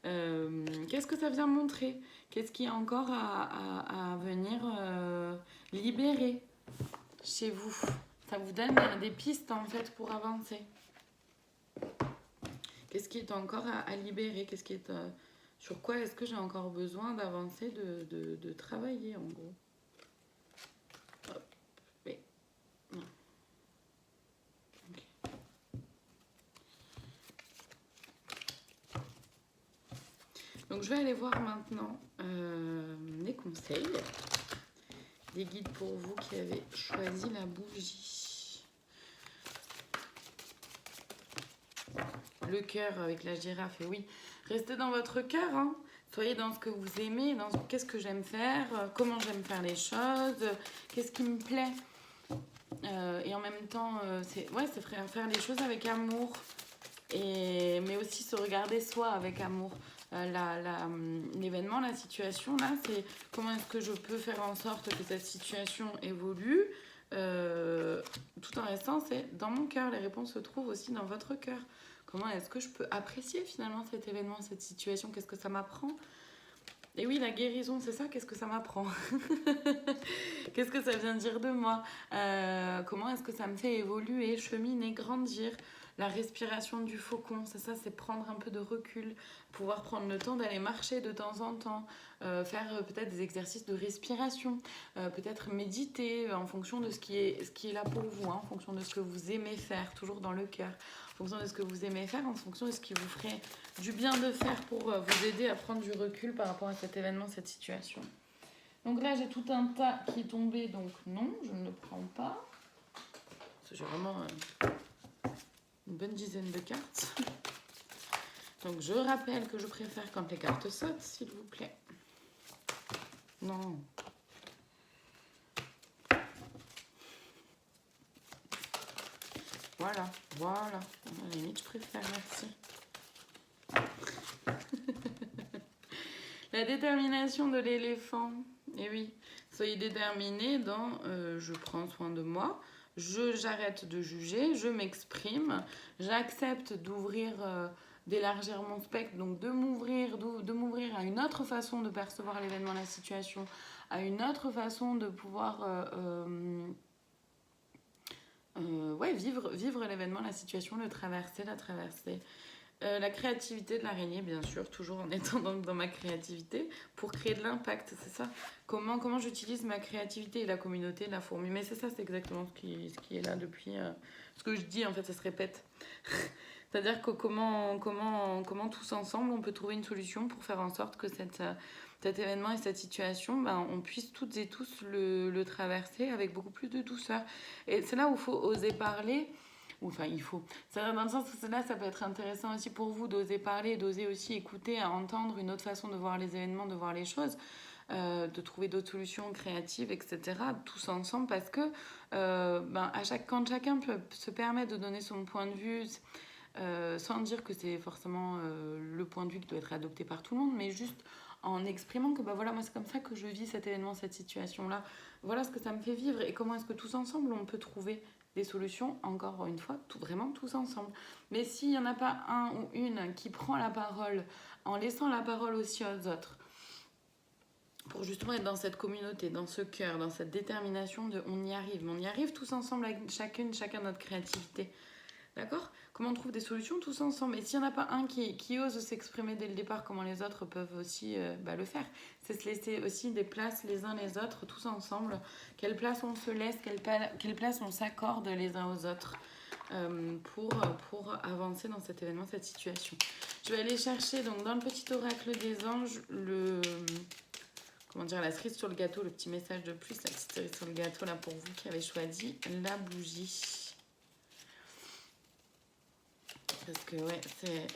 Qu'est-ce que ça vient montrer? Qu'est-ce qui est encore à venir libérer chez vous? Ça vous donne des pistes en fait pour avancer. Qu'est-ce qui est encore à libérer? Qu'est-ce qui est, sur quoi est-ce que j'ai encore besoin d'avancer, de travailler en gros? Hop. Oui. Non. Okay. Donc je vais aller voir maintenant les conseils des guides pour vous qui avez choisi la bougie. Le cœur avec la girafe, et oui, restez dans votre cœur, hein. Soyez dans ce que vous aimez, dans qu'est-ce que j'aime faire, comment j'aime faire les choses, qu'est-ce qui me plaît. Et en même temps, c'est faire les choses avec amour. Mais aussi se regarder soi avec amour. L'événement, la situation, là, c'est comment est-ce que je peux faire en sorte que cette situation évolue tout en restant, c'est dans mon cœur. Les réponses se trouvent aussi dans votre cœur. Comment est-ce que je peux apprécier finalement cet événement, cette situation? Qu'est-ce que ça m'apprend? Et oui, la guérison, c'est ça, qu'est-ce que ça m'apprend? Qu'est-ce que ça vient dire de moi? Comment est-ce que ça me fait évoluer, cheminer, grandir? La respiration du faucon, c'est ça, c'est prendre un peu de recul, pouvoir prendre le temps d'aller marcher de temps en temps, faire peut-être des exercices de respiration, peut-être méditer en fonction de ce qui est là pour vous, hein, en fonction de ce que vous aimez faire, toujours dans le cœur, en fonction de ce que vous aimez faire, en fonction de ce qui vous ferait du bien de faire pour vous aider à prendre du recul par rapport à cet événement, cette situation. Donc là, j'ai tout un tas qui est tombé, donc non, je ne le prends pas. Parce que j'ai vraiment une bonne dizaine de cartes. Donc je rappelle que je préfère quand les cartes sautent, s'il vous plaît. Non. Voilà. À la limite, je préfère, merci. La détermination de l'éléphant. Eh oui, soyez déterminés dans je prends soin de moi, j'arrête de juger, je m'exprime, j'accepte d'ouvrir, d'élargir mon spectre, donc de m'ouvrir à une autre façon de percevoir l'événement, la situation, à une autre façon de pouvoir vivre l'événement, la situation, la traverser. La créativité de l'araignée, bien sûr, toujours en étant dans ma créativité, pour créer de l'impact, c'est ça. Comment j'utilise ma créativité et la communauté, la fourmi. Mais c'est ça, c'est exactement ce qui est là depuis... ce que je dis, en fait, ça se répète. C'est-à-dire que comment tous ensemble, on peut trouver une solution pour faire en sorte que cet événement et cette situation, on puisse toutes et tous le traverser avec beaucoup plus de douceur. Et c'est là où il faut oser parler. Enfin, il faut. C'est vrai, dans le sens où là, ça peut être intéressant aussi pour vous d'oser parler, d'oser aussi écouter, entendre une autre façon de voir les événements, de voir les choses, de trouver d'autres solutions créatives, etc. Tous ensemble, parce que quand chacun peut se permettre de donner son point de vue, sans dire que c'est forcément le point de vue qui doit être adopté par tout le monde, mais juste en exprimant que voilà, moi c'est comme ça que je vis cet événement, cette situation-là. Voilà ce que ça me fait vivre et comment est-ce que tous ensemble on peut trouver des solutions, encore une fois, vraiment tous ensemble. Mais s'il n'y en a pas un ou une qui prend la parole en laissant la parole aussi aux autres, pour justement être dans cette communauté, dans ce cœur, dans cette détermination de on y arrive tous ensemble avec chacun notre créativité. D'accord? Comment on trouve des solutions tous ensemble? Et s'il n'y en a pas un qui ose s'exprimer dès le départ, comment les autres peuvent aussi le faire? C'est se laisser aussi des places les uns les autres, tous ensemble. Quelle place on se laisse, quelle place on s'accorde les uns aux autres pour avancer dans cet événement, cette situation. Je vais aller chercher donc dans le petit oracle des anges la cerise sur le gâteau, le petit message de plus, la petite cerise sur le gâteau là pour vous qui avez choisi la bougie. Parce que c'est...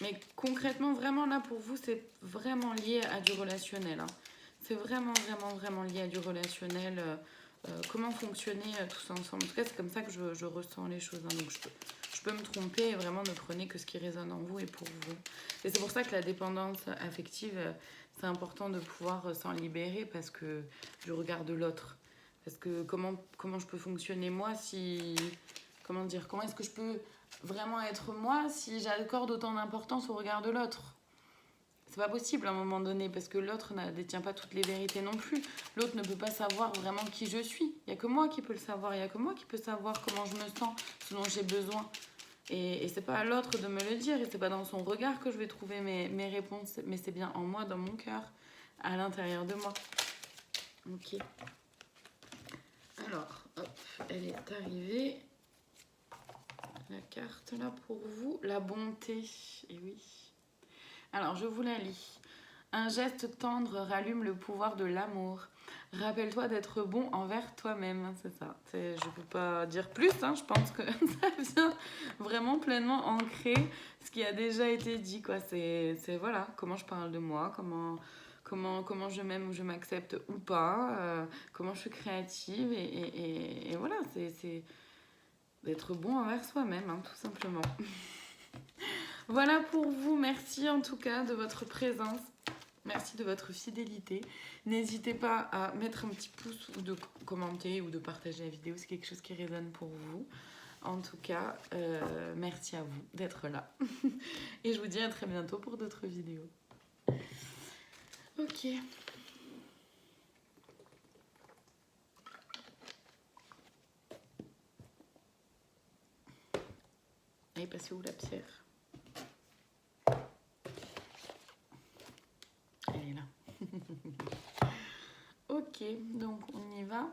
Mais concrètement, vraiment là pour vous, c'est vraiment lié à du relationnel. Hein. C'est vraiment lié à du relationnel. Comment fonctionner tous ensemble. En tout cas, c'est comme ça que je ressens les choses. Hein. Donc je peux me tromper et vraiment ne prenez que ce qui résonne en vous et pour vous. Et c'est pour ça que la dépendance affective, c'est important de pouvoir s'en libérer parce que du regard de l'autre. Parce que comment je peux fonctionner moi si... Comment est-ce que je peux vraiment être moi si j'accorde autant d'importance au regard de l'autre? C'est pas possible à un moment donné parce que l'autre ne détient pas toutes les vérités non plus. L'autre ne peut pas savoir vraiment qui je suis. Il n'y a que moi qui peux le savoir. Il n'y a que moi qui peux savoir comment je me sens, ce dont j'ai besoin. Et c'est pas à l'autre de me le dire. Et c'est pas dans son regard que je vais trouver mes réponses. Mais c'est bien en moi, dans mon cœur, à l'intérieur de moi. Ok. Alors, hop, elle est arrivée. La carte là pour vous, la bonté. Et oui. Alors, je vous la lis. Un geste tendre rallume le pouvoir de l'amour. Rappelle-toi d'être bon envers toi-même. C'est ça. Je ne peux pas dire plus. Hein. Je pense que ça vient vraiment pleinement ancrer ce qui a déjà été dit. Quoi. C'est voilà, comment je parle de moi, comment comment je m'aime ou je m'accepte ou pas, comment je suis créative et voilà, c'est d'être bon envers soi-même, hein, tout simplement. Voilà pour vous, merci en tout cas de votre présence. Merci de votre fidélité. N'hésitez pas à mettre un petit pouce ou de commenter ou de partager la vidéo. C'est quelque chose qui résonne pour vous. En tout cas, merci à vous d'être là. Et je vous dis à très bientôt pour d'autres vidéos. Ok. Elle est passée où la pierre? Elle est là. Ok, donc on y va.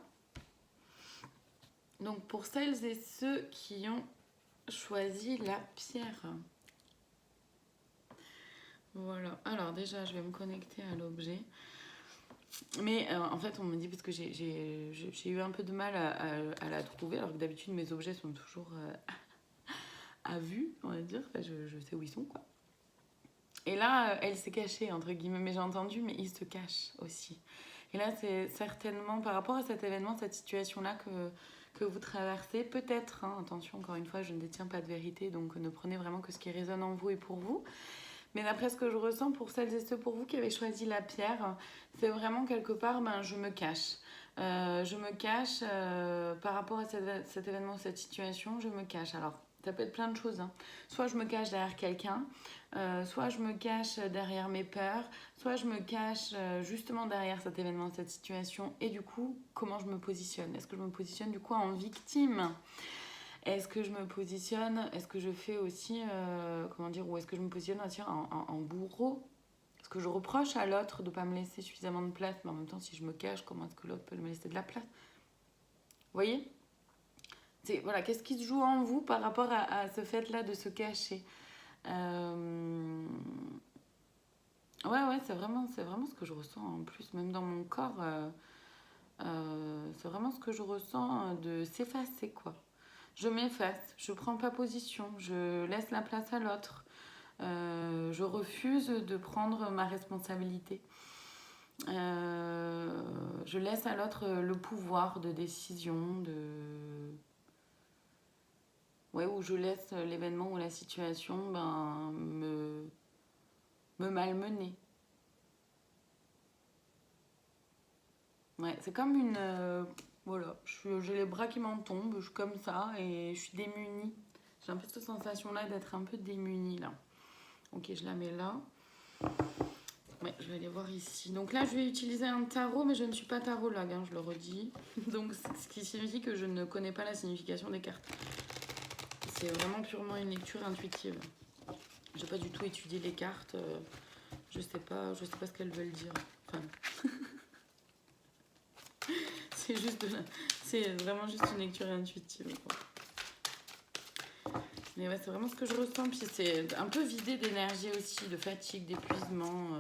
Donc pour celles et ceux qui ont choisi la pierre. Voilà, alors déjà je vais me connecter à l'objet. Mais en fait on me dit, parce que j'ai eu un peu de mal à la trouver, alors que d'habitude mes objets sont toujours à vue, on va dire. Enfin, je sais où ils sont, quoi. Et là, elle s'est cachée, entre guillemets, mais j'ai entendu, mais il se cache aussi. Et là, c'est certainement par rapport à cet événement, cette situation-là que vous traversez. Peut-être, hein, attention, encore une fois, je ne détiens pas de vérité, donc ne prenez vraiment que ce qui résonne en vous et pour vous. Mais d'après ce que je ressens, pour celles et ceux pour vous qui avez choisi la pierre, c'est vraiment quelque part, je me cache. Je me cache par rapport à cet événement, cette situation, je me cache. Alors, ça peut être plein de choses, hein. Soit je me cache derrière quelqu'un, soit je me cache derrière mes peurs, soit je me cache justement derrière cet événement, cette situation. Et du coup, comment je me positionne? Est-ce que je me positionne du coup en victime? Est-ce que je me positionne, est-ce que je fais aussi, comment dire, ou est-ce que je me positionne aussi en bourreau? Est-ce que je reproche à l'autre de ne pas me laisser suffisamment de place? Mais en même temps, si je me cache, comment est-ce que l'autre peut me laisser de la place? Vous voyez? Voilà, qu'est-ce qui se joue en vous par rapport à ce fait-là de se cacher? Ouais, c'est vraiment ce que je ressens en plus, même dans mon corps. C'est vraiment ce que je ressens de s'effacer, quoi. Je m'efface, je prends pas position, je laisse la place à l'autre. Je refuse de prendre ma responsabilité. Je laisse à l'autre le pouvoir de décision, ouais, où je laisse l'événement ou la situation me malmener. Ouais, c'est comme une... voilà, j'ai les bras qui m'en tombent, je suis comme ça et je suis démunie. J'ai un peu cette sensation-là d'être un peu démunie, là. Ok, je la mets là. Ouais, je vais aller voir ici. Donc là, je vais utiliser un tarot, mais je ne suis pas tarologue, hein, je le redis. Donc, ce qui signifie que je ne connais pas la signification des cartes. C'est vraiment purement une lecture intuitive. J'ai pas du tout étudié les cartes. Je sais pas ce qu'elles veulent dire. Enfin, c'est vraiment juste une lecture intuitive, quoi. Mais ouais, c'est vraiment ce que je ressens. Puis c'est un peu vidé d'énergie aussi, de fatigue, d'épuisement.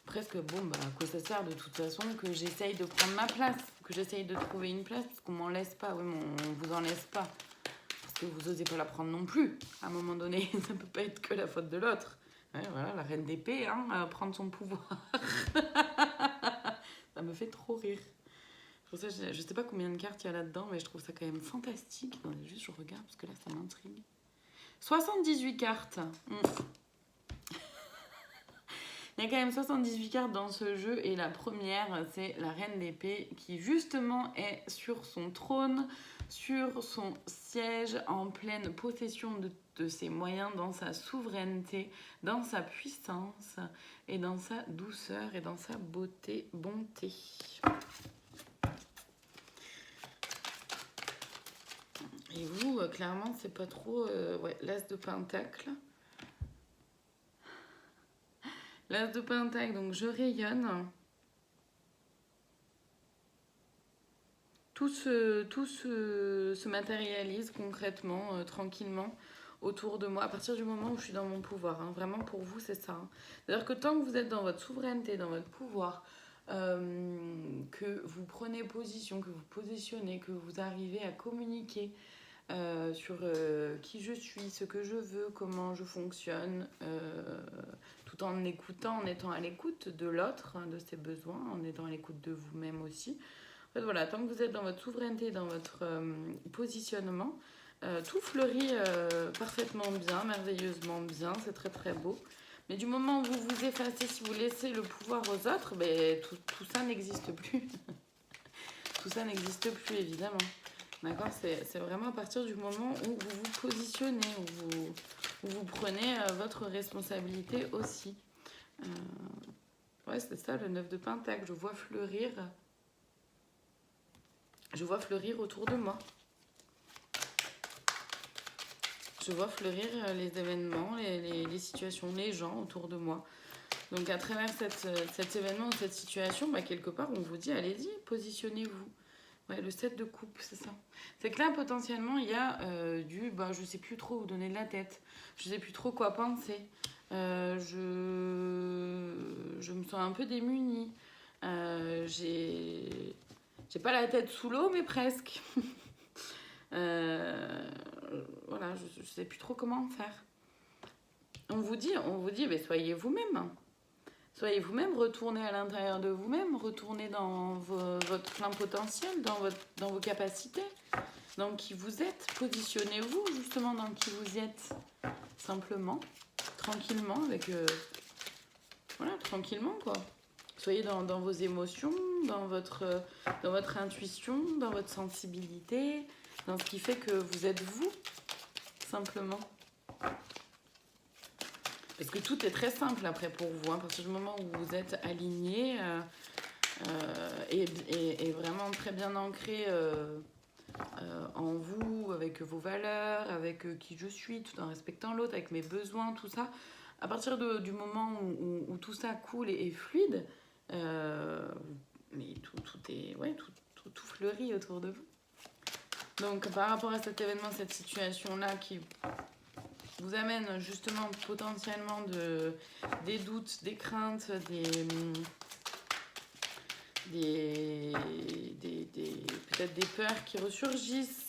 Presque, bon, à quoi ça sert de toute façon que j'essaye de prendre ma place, que j'essaye de trouver une place, parce qu'on m'en laisse pas. Oui, mais on vous en laisse pas. Parce que vous osez pas la prendre non plus. À un moment donné, ça peut pas être que la faute de l'autre. Ouais, voilà, la reine d'épée, hein, prendre son pouvoir. Ça me fait trop rire. Pour ça, je sais pas combien de cartes il y a là-dedans, mais je trouve ça quand même fantastique. Attendez, juste je regarde, parce que là, ça m'intrigue. 78 cartes. Il y a quand même 78 cartes dans ce jeu et la première, c'est la reine d'épée qui justement est sur son trône, sur son siège, en pleine possession de ses moyens, dans sa souveraineté, dans sa puissance et dans sa douceur et dans sa bonté. Et vous, clairement, c'est pas trop... ouais, l'as de pentacle. L'as de pentacle, donc je rayonne. Tout se matérialise concrètement, tranquillement, autour de moi, à partir du moment où je suis dans mon pouvoir. Hein. Vraiment, pour vous, c'est ça. Hein. C'est-à-dire que tant que vous êtes dans votre souveraineté, dans votre pouvoir, que vous prenez position, que vous positionnez, que vous arrivez à communiquer sur qui je suis, ce que je veux, comment je fonctionne, tout en écoutant, en étant à l'écoute de l'autre, de ses besoins, en étant à l'écoute de vous-même aussi. En fait, voilà, tant que vous êtes dans votre souveraineté, dans votre positionnement, tout fleurit parfaitement bien, merveilleusement bien, c'est très très beau. Mais du moment où vous vous effacez, si vous laissez le pouvoir aux autres, ben, tout ça n'existe plus. Tout ça n'existe plus, évidemment. D'accord, c'est vraiment à partir du moment où vous vous positionnez, où vous prenez votre responsabilité aussi. Ouais, c'est ça, le 9 de Pentacle. Je vois fleurir autour de moi. Je vois fleurir les événements, les situations, les gens autour de moi. Donc à travers cet événement, cette situation, bah, quelque part, on vous dit, allez-y, positionnez-vous. Ouais, le 7 de coupe, c'est ça. C'est que là, potentiellement, il y a je sais plus trop où donner de la tête. Je sais plus trop quoi penser. Je me sens un peu démunie. J'ai pas la tête sous l'eau, mais presque. Voilà, je sais plus trop comment faire. On vous dit, mais soyez vous-même. Soyez vous-même, retournez à l'intérieur de vous-même, retournez dans votre plein potentiel, dans vos capacités, dans qui vous êtes. Positionnez-vous justement dans qui vous êtes, simplement, tranquillement, tranquillement quoi. Soyez dans vos émotions, dans votre intuition, dans votre sensibilité, dans ce qui fait que vous êtes vous, simplement. Parce que tout est très simple après pour vous. À partir du moment où vous êtes aligné et vraiment très bien ancré en vous, avec vos valeurs, avec qui je suis, tout en respectant l'autre, avec mes besoins, tout ça. À partir du moment où tout ça coule et est fluide, mais tout fleurit autour de vous. Donc par rapport à cet événement, cette situation-là qui vous amène justement potentiellement des doutes, des craintes, peut-être des peurs qui ressurgissent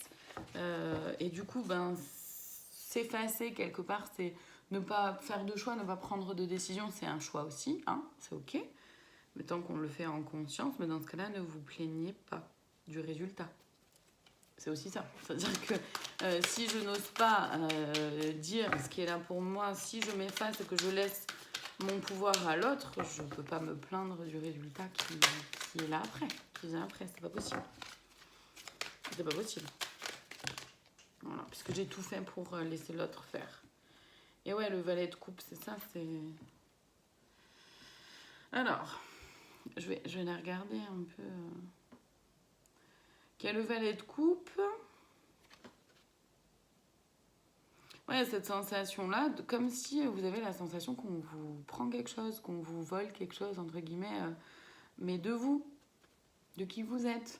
et du coup s'effacer quelque part, c'est ne pas faire de choix, ne pas prendre de décision, c'est un choix aussi, hein, c'est ok, mais tant qu'on le fait en conscience, mais dans ce cas-là, ne vous plaignez pas du résultat. C'est aussi ça. C'est-à-dire que si je n'ose pas dire ce qui est là pour moi, si je m'efface et que je laisse mon pouvoir à l'autre, je ne peux pas me plaindre du résultat qui est là après, qui vient après. C'est pas possible. C'est pas possible. Voilà, puisque j'ai tout fait pour laisser l'autre faire. Et ouais, le valet de coupe, c'est ça, c'est... Alors, je vais la regarder un peu... Quel est le valet de coupe? Ouais, cette sensation-là, comme si vous avez la sensation qu'on vous prend quelque chose, qu'on vous vole quelque chose, entre guillemets, mais de vous, de qui vous êtes.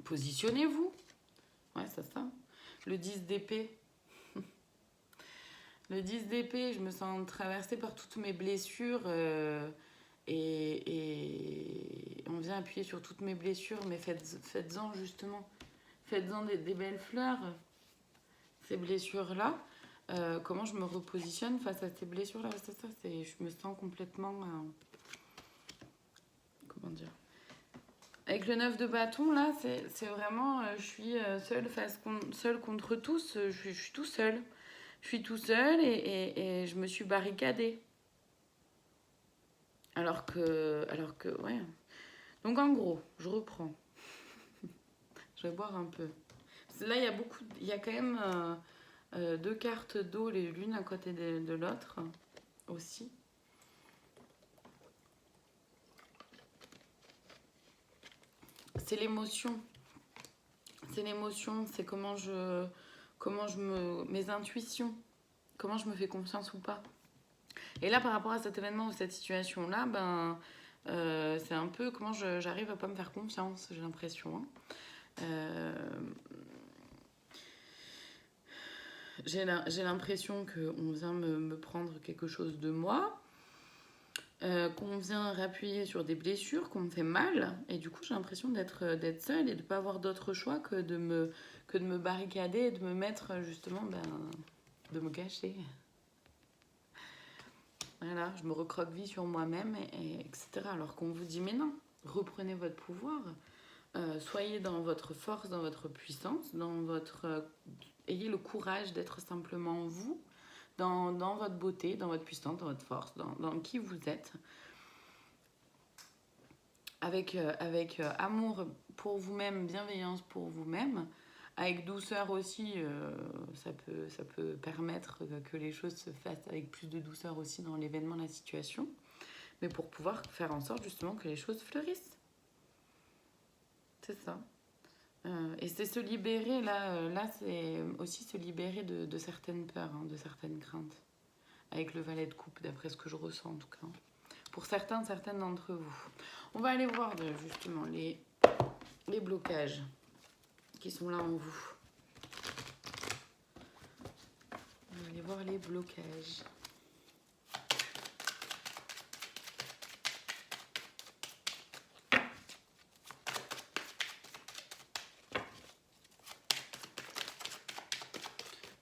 Positionnez-vous. Ouais, c'est ça. Le 10 d'épée. Le 10 d'épée, je me sens traversée par toutes mes blessures et on vient appuyer sur toutes mes blessures, mais faites-en justement. Faites-en des belles fleurs. Ces blessures-là, comment je me repositionne face à ces blessures-là, c'est ça, je me sens complètement... comment dire? Avec le 9 de bâton, là, c'est vraiment... je suis seule contre tous, je suis tout seul. Je suis tout seul et je me suis barricadée. Alors que, ouais. Donc en gros, je reprends. Je vais boire un peu. Là, il y a quand même... deux cartes d'eau, l'une à côté de l'autre aussi. C'est l'émotion. C'est l'émotion, c'est mes intuitions, comment je me fais confiance ou pas. Et là, par rapport à cet événement ou cette situation-là, c'est un peu comment j'arrive à pas me faire confiance, j'ai l'impression. J'ai l'impression qu'on vient me prendre quelque chose de moi, qu'on vient rappuyer sur des blessures, qu'on me fait mal, et du coup j'ai l'impression d'être seule et de ne pas avoir d'autre choix que de me barricader et de me mettre justement, de me cacher. Voilà, je me recroqueville sur moi-même, etc. Alors qu'on vous dit, mais non, reprenez votre pouvoir, soyez dans votre force, dans votre puissance, ayez le courage d'être simplement vous, dans votre beauté, dans votre puissance, dans votre force, dans qui vous êtes, avec amour pour vous-même, bienveillance pour vous-même, avec douceur aussi, ça peut permettre que les choses se fassent avec plus de douceur aussi dans l'événement, la situation, mais pour pouvoir faire en sorte justement que les choses fleurissent. C'est ça. Et c'est se libérer, là c'est aussi se libérer de certaines peurs, hein, de certaines craintes, avec le valet de coupe, d'après ce que je ressens en tout cas. Pour certaines d'entre vous. On va aller voir justement les blocages qui sont là en vous. On va aller voir les blocages.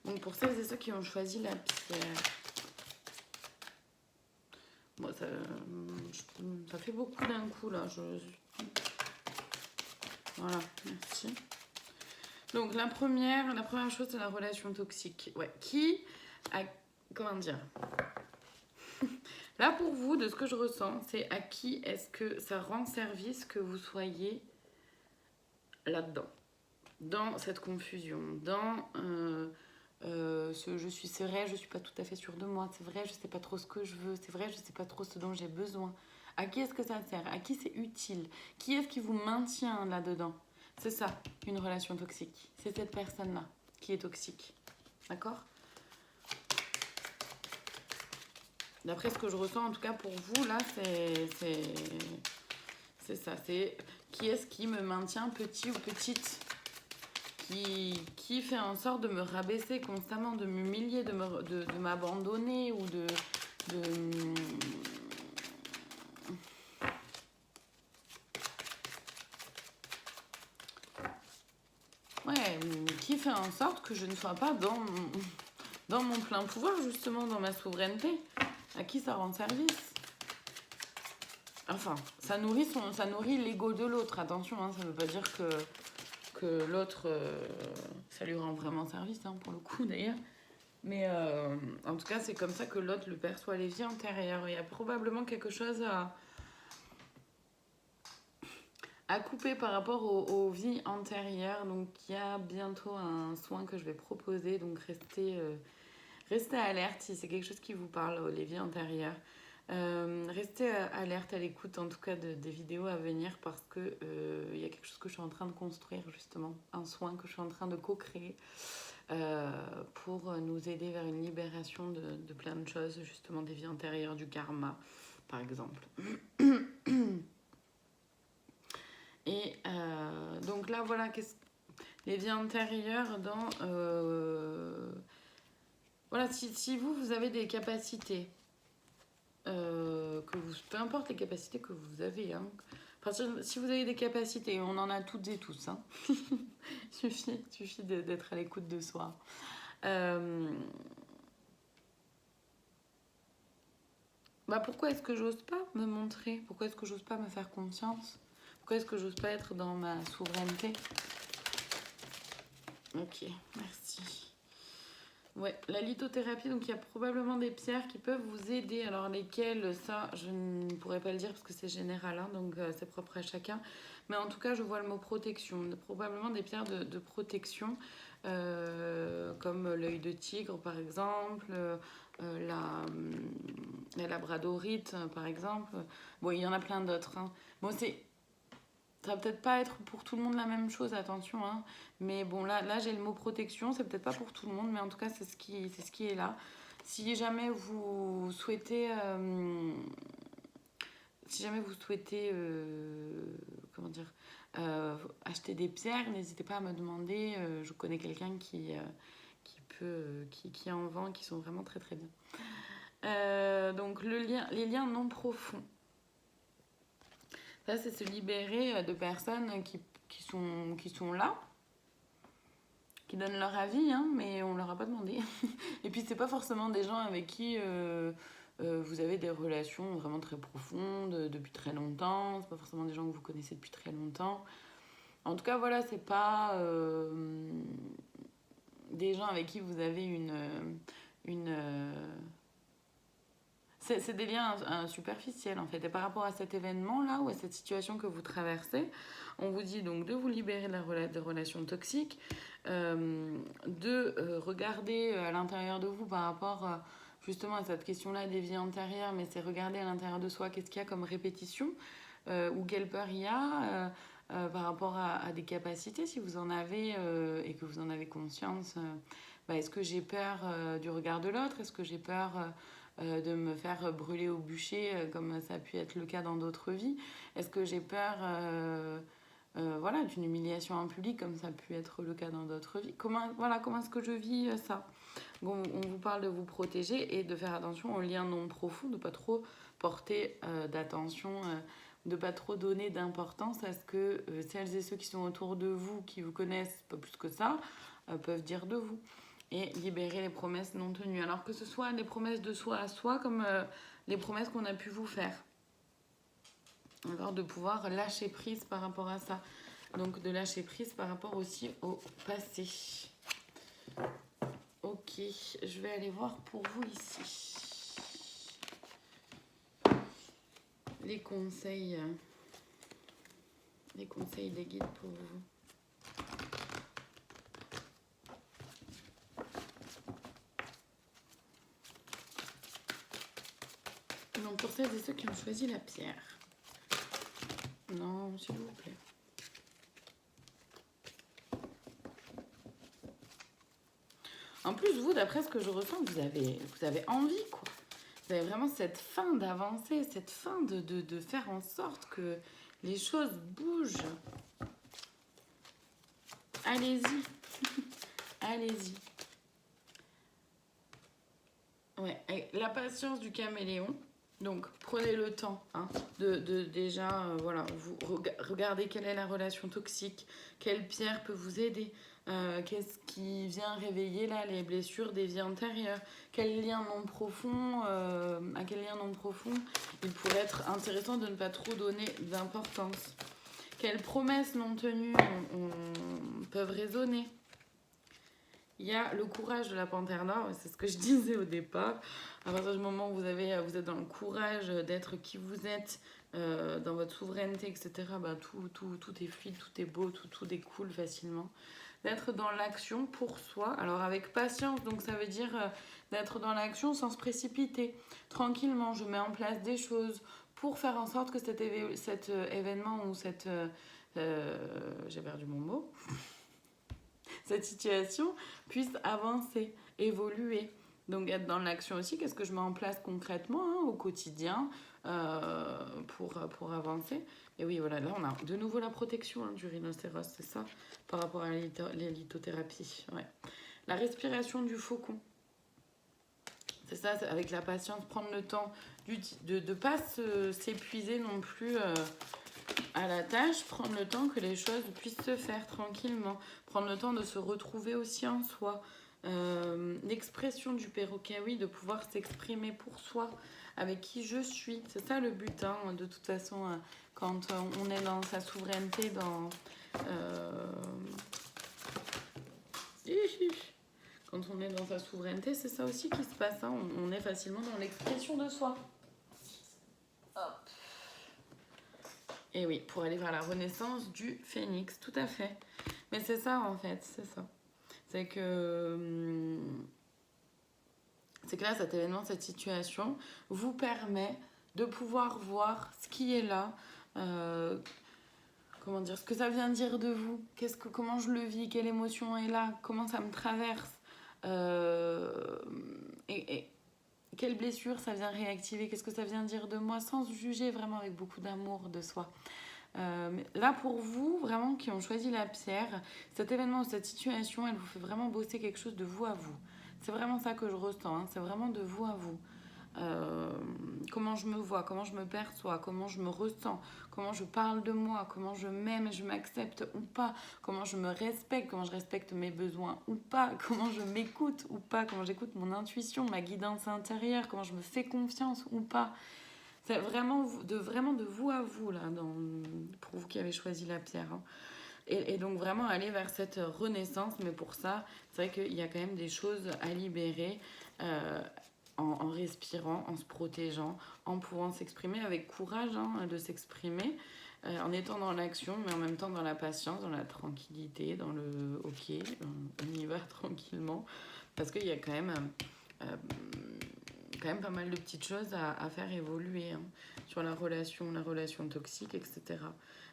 Donc pour celles et ceux qui ont choisi la pierre, bon, ça fait beaucoup d'un coup là. Voilà, merci. Donc la première chose, c'est la relation toxique. Ouais, comment dire? Là pour vous, de ce que je ressens, c'est à qui est-ce que ça rend service que vous soyez là-dedans, dans cette confusion, dans ce je suis sereine, je suis pas tout à fait sûre de moi, c'est vrai, je sais pas trop ce que je veux, c'est vrai, je sais pas trop ce dont j'ai besoin. À qui est-ce que ça sert? À qui c'est utile? Qui est-ce qui vous maintient là-dedans? C'est ça, une relation toxique. C'est cette personne-là qui est toxique. D'accord? D'après ce que je ressens, en tout cas pour vous, là, c'est ça. C'est qui est-ce qui me maintient petit ou petite? Qui fait en sorte de me rabaisser constamment, de m'humilier, de m'abandonner ou de... Ouais, qui fait en sorte que je ne sois pas dans mon plein pouvoir, justement, dans ma souveraineté. À qui ça rend service? Enfin, ça nourrit l'ego de l'autre. Attention, hein, ça ne veut pas dire que l'autre, ça lui rend vraiment service, hein, pour le coup, d'ailleurs. Mais en tout cas, c'est comme ça que l'autre le perçoit, les vies antérieures. Il y a probablement quelque chose à couper par rapport aux vies antérieures. Donc, il y a bientôt un soin que je vais proposer. Donc, restez alerte si c'est quelque chose qui vous parle, les vies antérieures. Restez alerte à l'écoute, en tout cas, des vidéos à venir parce que y a quelque chose que je suis en train de construire, justement. Un soin que je suis en train de co-créer pour nous aider vers une libération de plein de choses, justement, des vies antérieures, du karma, par exemple. Et donc là, voilà, les vies antérieures dans... voilà, si vous avez des capacités, peu importe les capacités que vous avez, hein, si vous avez des capacités, on en a toutes et tous, hein, suffit d'être à l'écoute de soi. Pourquoi est-ce que j'ose pas me montrer? Pourquoi est-ce que j'ose pas me faire confiance? Pourquoi est-ce que j'ose pas être dans ma souveraineté? Ok, merci. Ouais, la lithothérapie, donc il y a probablement des pierres qui peuvent vous aider. Alors lesquelles, ça, je ne pourrais pas le dire parce que c'est général, hein, donc c'est propre à chacun. Mais en tout cas, je vois le mot protection. Probablement des pierres de protection, comme l'œil de tigre, par exemple, la labradorite, par exemple. Bon, il y en a plein d'autres, hein. Bon, ça va peut-être pas être pour tout le monde la même chose, attention, hein. Mais bon, là j'ai le mot protection, c'est peut-être pas pour tout le monde, mais en tout cas, c'est ce qui est là. Si jamais vous souhaitez... comment dire, acheter des pierres, n'hésitez pas à me demander. Je connais quelqu'un qui en vend, qui sont vraiment très très bien. Donc les liens non profonds. Ça, c'est se libérer de personnes qui sont là, qui donnent leur avis, hein, mais on leur a pas demandé. Et puis, c'est pas forcément des gens avec qui vous avez des relations vraiment très profondes depuis très longtemps. C'est pas forcément des gens que vous connaissez depuis très longtemps. En tout cas, voilà, c'est pas des gens avec qui vous avez une c'est des liens superficiels en fait. Et par rapport à cet événement-là ou à cette situation que vous traversez, on vous dit donc de vous libérer des relations toxiques, de regarder à l'intérieur de vous par rapport justement à cette question-là des vies antérieures, mais c'est regarder à l'intérieur de soi qu'est-ce qu'il y a comme répétition ou quelle peur il y a par rapport à des capacités, si vous en avez et que vous en avez conscience. Est-ce que j'ai peur du regard de l'autre? Est-ce que j'ai peur de me faire brûler au bûcher comme ça a pu être le cas dans d'autres vies? Est-ce que j'ai peur voilà, d'une humiliation en public comme ça a pu être le cas dans d'autres vies? Comment est-ce que je vis ça? Bon, on vous parle de vous protéger et de faire attention aux liens non profonds, de ne pas trop porter d'attention, de ne pas trop donner d'importance à ce que celles et ceux qui sont autour de vous, qui vous connaissent pas plus que ça, peuvent dire de vous. Et libérer les promesses non tenues. Alors que ce soit les promesses de soi à soi comme les promesses qu'on a pu vous faire. Alors de pouvoir lâcher prise par rapport à ça. Donc de lâcher prise par rapport aussi au passé. Ok, je vais aller voir pour vous ici. Les conseils des guides pour vous. Donc pour celles et ceux qui ont choisi la pierre. Non, s'il vous plaît. En plus, vous, d'après ce que je ressens, vous avez envie, quoi. Vous avez vraiment cette faim d'avancer, cette faim de faire en sorte que les choses bougent. Allez-y. Allez-y. Ouais, la patience du caméléon. Donc, prenez le temps de déjà, voilà, vous regardez quelle est la relation toxique, quelle pierre peut vous aider, qu'est-ce qui vient réveiller là les blessures des vies antérieures, quel lien non profond, à quel lien non profond il pourrait être intéressant de ne pas trop donner d'importance. Quelles promesses non tenues peuvent résonner. Il y a le courage de la panthère noire, c'est ce que je disais au départ. À partir du moment où vous êtes dans le courage d'être qui vous êtes, dans votre souveraineté, etc., tout est fluide, tout est beau, tout découle facilement. D'être dans l'action pour soi, alors avec patience, donc ça veut dire d'être dans l'action sans se précipiter. Tranquillement, je mets en place des choses pour faire en sorte que cet événement ou j'ai perdu mon mot cette situation puisse avancer, évoluer. Donc être dans l'action aussi, qu'est-ce que je mets en place concrètement au quotidien pour avancer. Et oui, voilà, là on a de nouveau la protection du rhinocéros, c'est ça, par rapport à la lithothérapie. Ouais. La respiration du faucon. C'est ça, avec la patience, prendre le temps de ne pas s'épuiser non plus à la tâche, prendre le temps que les choses puissent se faire tranquillement, prendre le temps de se retrouver aussi en soi. L'expression du perroquet, oui, de pouvoir s'exprimer pour soi, avec qui je suis. C'est ça le but, de toute façon, quand on est dans sa souveraineté, quand on est dans sa souveraineté, c'est ça aussi qui se passe. On est facilement dans l'expression de soi. Hop. Et oui, pour aller vers la renaissance du phénix, tout à fait. Mais c'est ça en fait, c'est ça. C'est que là, cet événement, cette situation vous permet de pouvoir voir ce qui est là, comment dire, ce que ça vient dire de vous, comment je le vis, quelle émotion est là, comment ça me traverse, et quelle blessure ça vient réactiver, qu'est-ce que ça vient dire de moi, sans juger, vraiment avec beaucoup d'amour de soi. Là pour vous, vraiment qui ont choisi la pierre, cet événement, cette situation, elle vous fait vraiment bosser quelque chose de vous à vous. C'est vraiment ça que je ressens, c'est vraiment de vous à vous. comment je me vois, comment je me perçois, comment je me ressens, comment je parle de moi, comment je m'aime et je m'accepte ou pas, comment je me respecte, comment je respecte mes besoins ou pas, comment je m'écoute ou pas, comment j'écoute mon intuition, ma guidance intérieure, comment je me fais confiance ou pas. C'est vraiment de vous à vous, là, pour vous qui avez choisi la pierre. Hein. Et donc vraiment aller vers cette renaissance, mais pour ça, c'est vrai qu'il y a quand même des choses à libérer en respirant, en se protégeant, en pouvant s'exprimer avec courage de s'exprimer, en étant dans l'action, mais en même temps dans la patience, dans la tranquillité, dans le ok, on y va tranquillement, parce qu'il y a quand même pas mal de petites choses à faire évoluer sur la relation toxique, etc.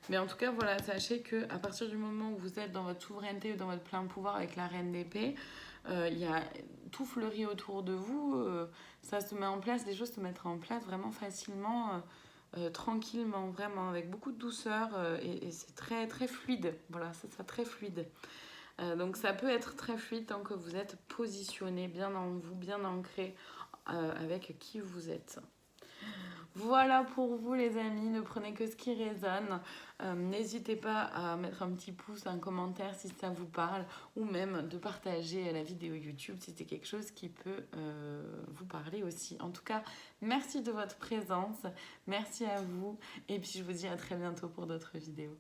Mais en tout cas, voilà, sachez que à partir du moment où vous êtes dans votre souveraineté ou dans votre plein pouvoir avec la reine d'épée, il y a tout fleuri autour de vous, ça se met en place, les choses se mettent en place vraiment facilement, tranquillement, vraiment, avec beaucoup de douceur et c'est très, très fluide. Voilà, c'est ça, très fluide. Donc ça peut être très fluide tant que vous êtes positionné bien en vous, bien ancré avec qui vous êtes. Voilà pour vous les amis, ne prenez que ce qui résonne. N'hésitez pas à mettre un petit pouce, un commentaire si ça vous parle, ou même de partager la vidéo YouTube si c'est quelque chose qui peut vous parler aussi. En tout cas, merci de votre présence, merci à vous, et puis je vous dis à très bientôt pour d'autres vidéos.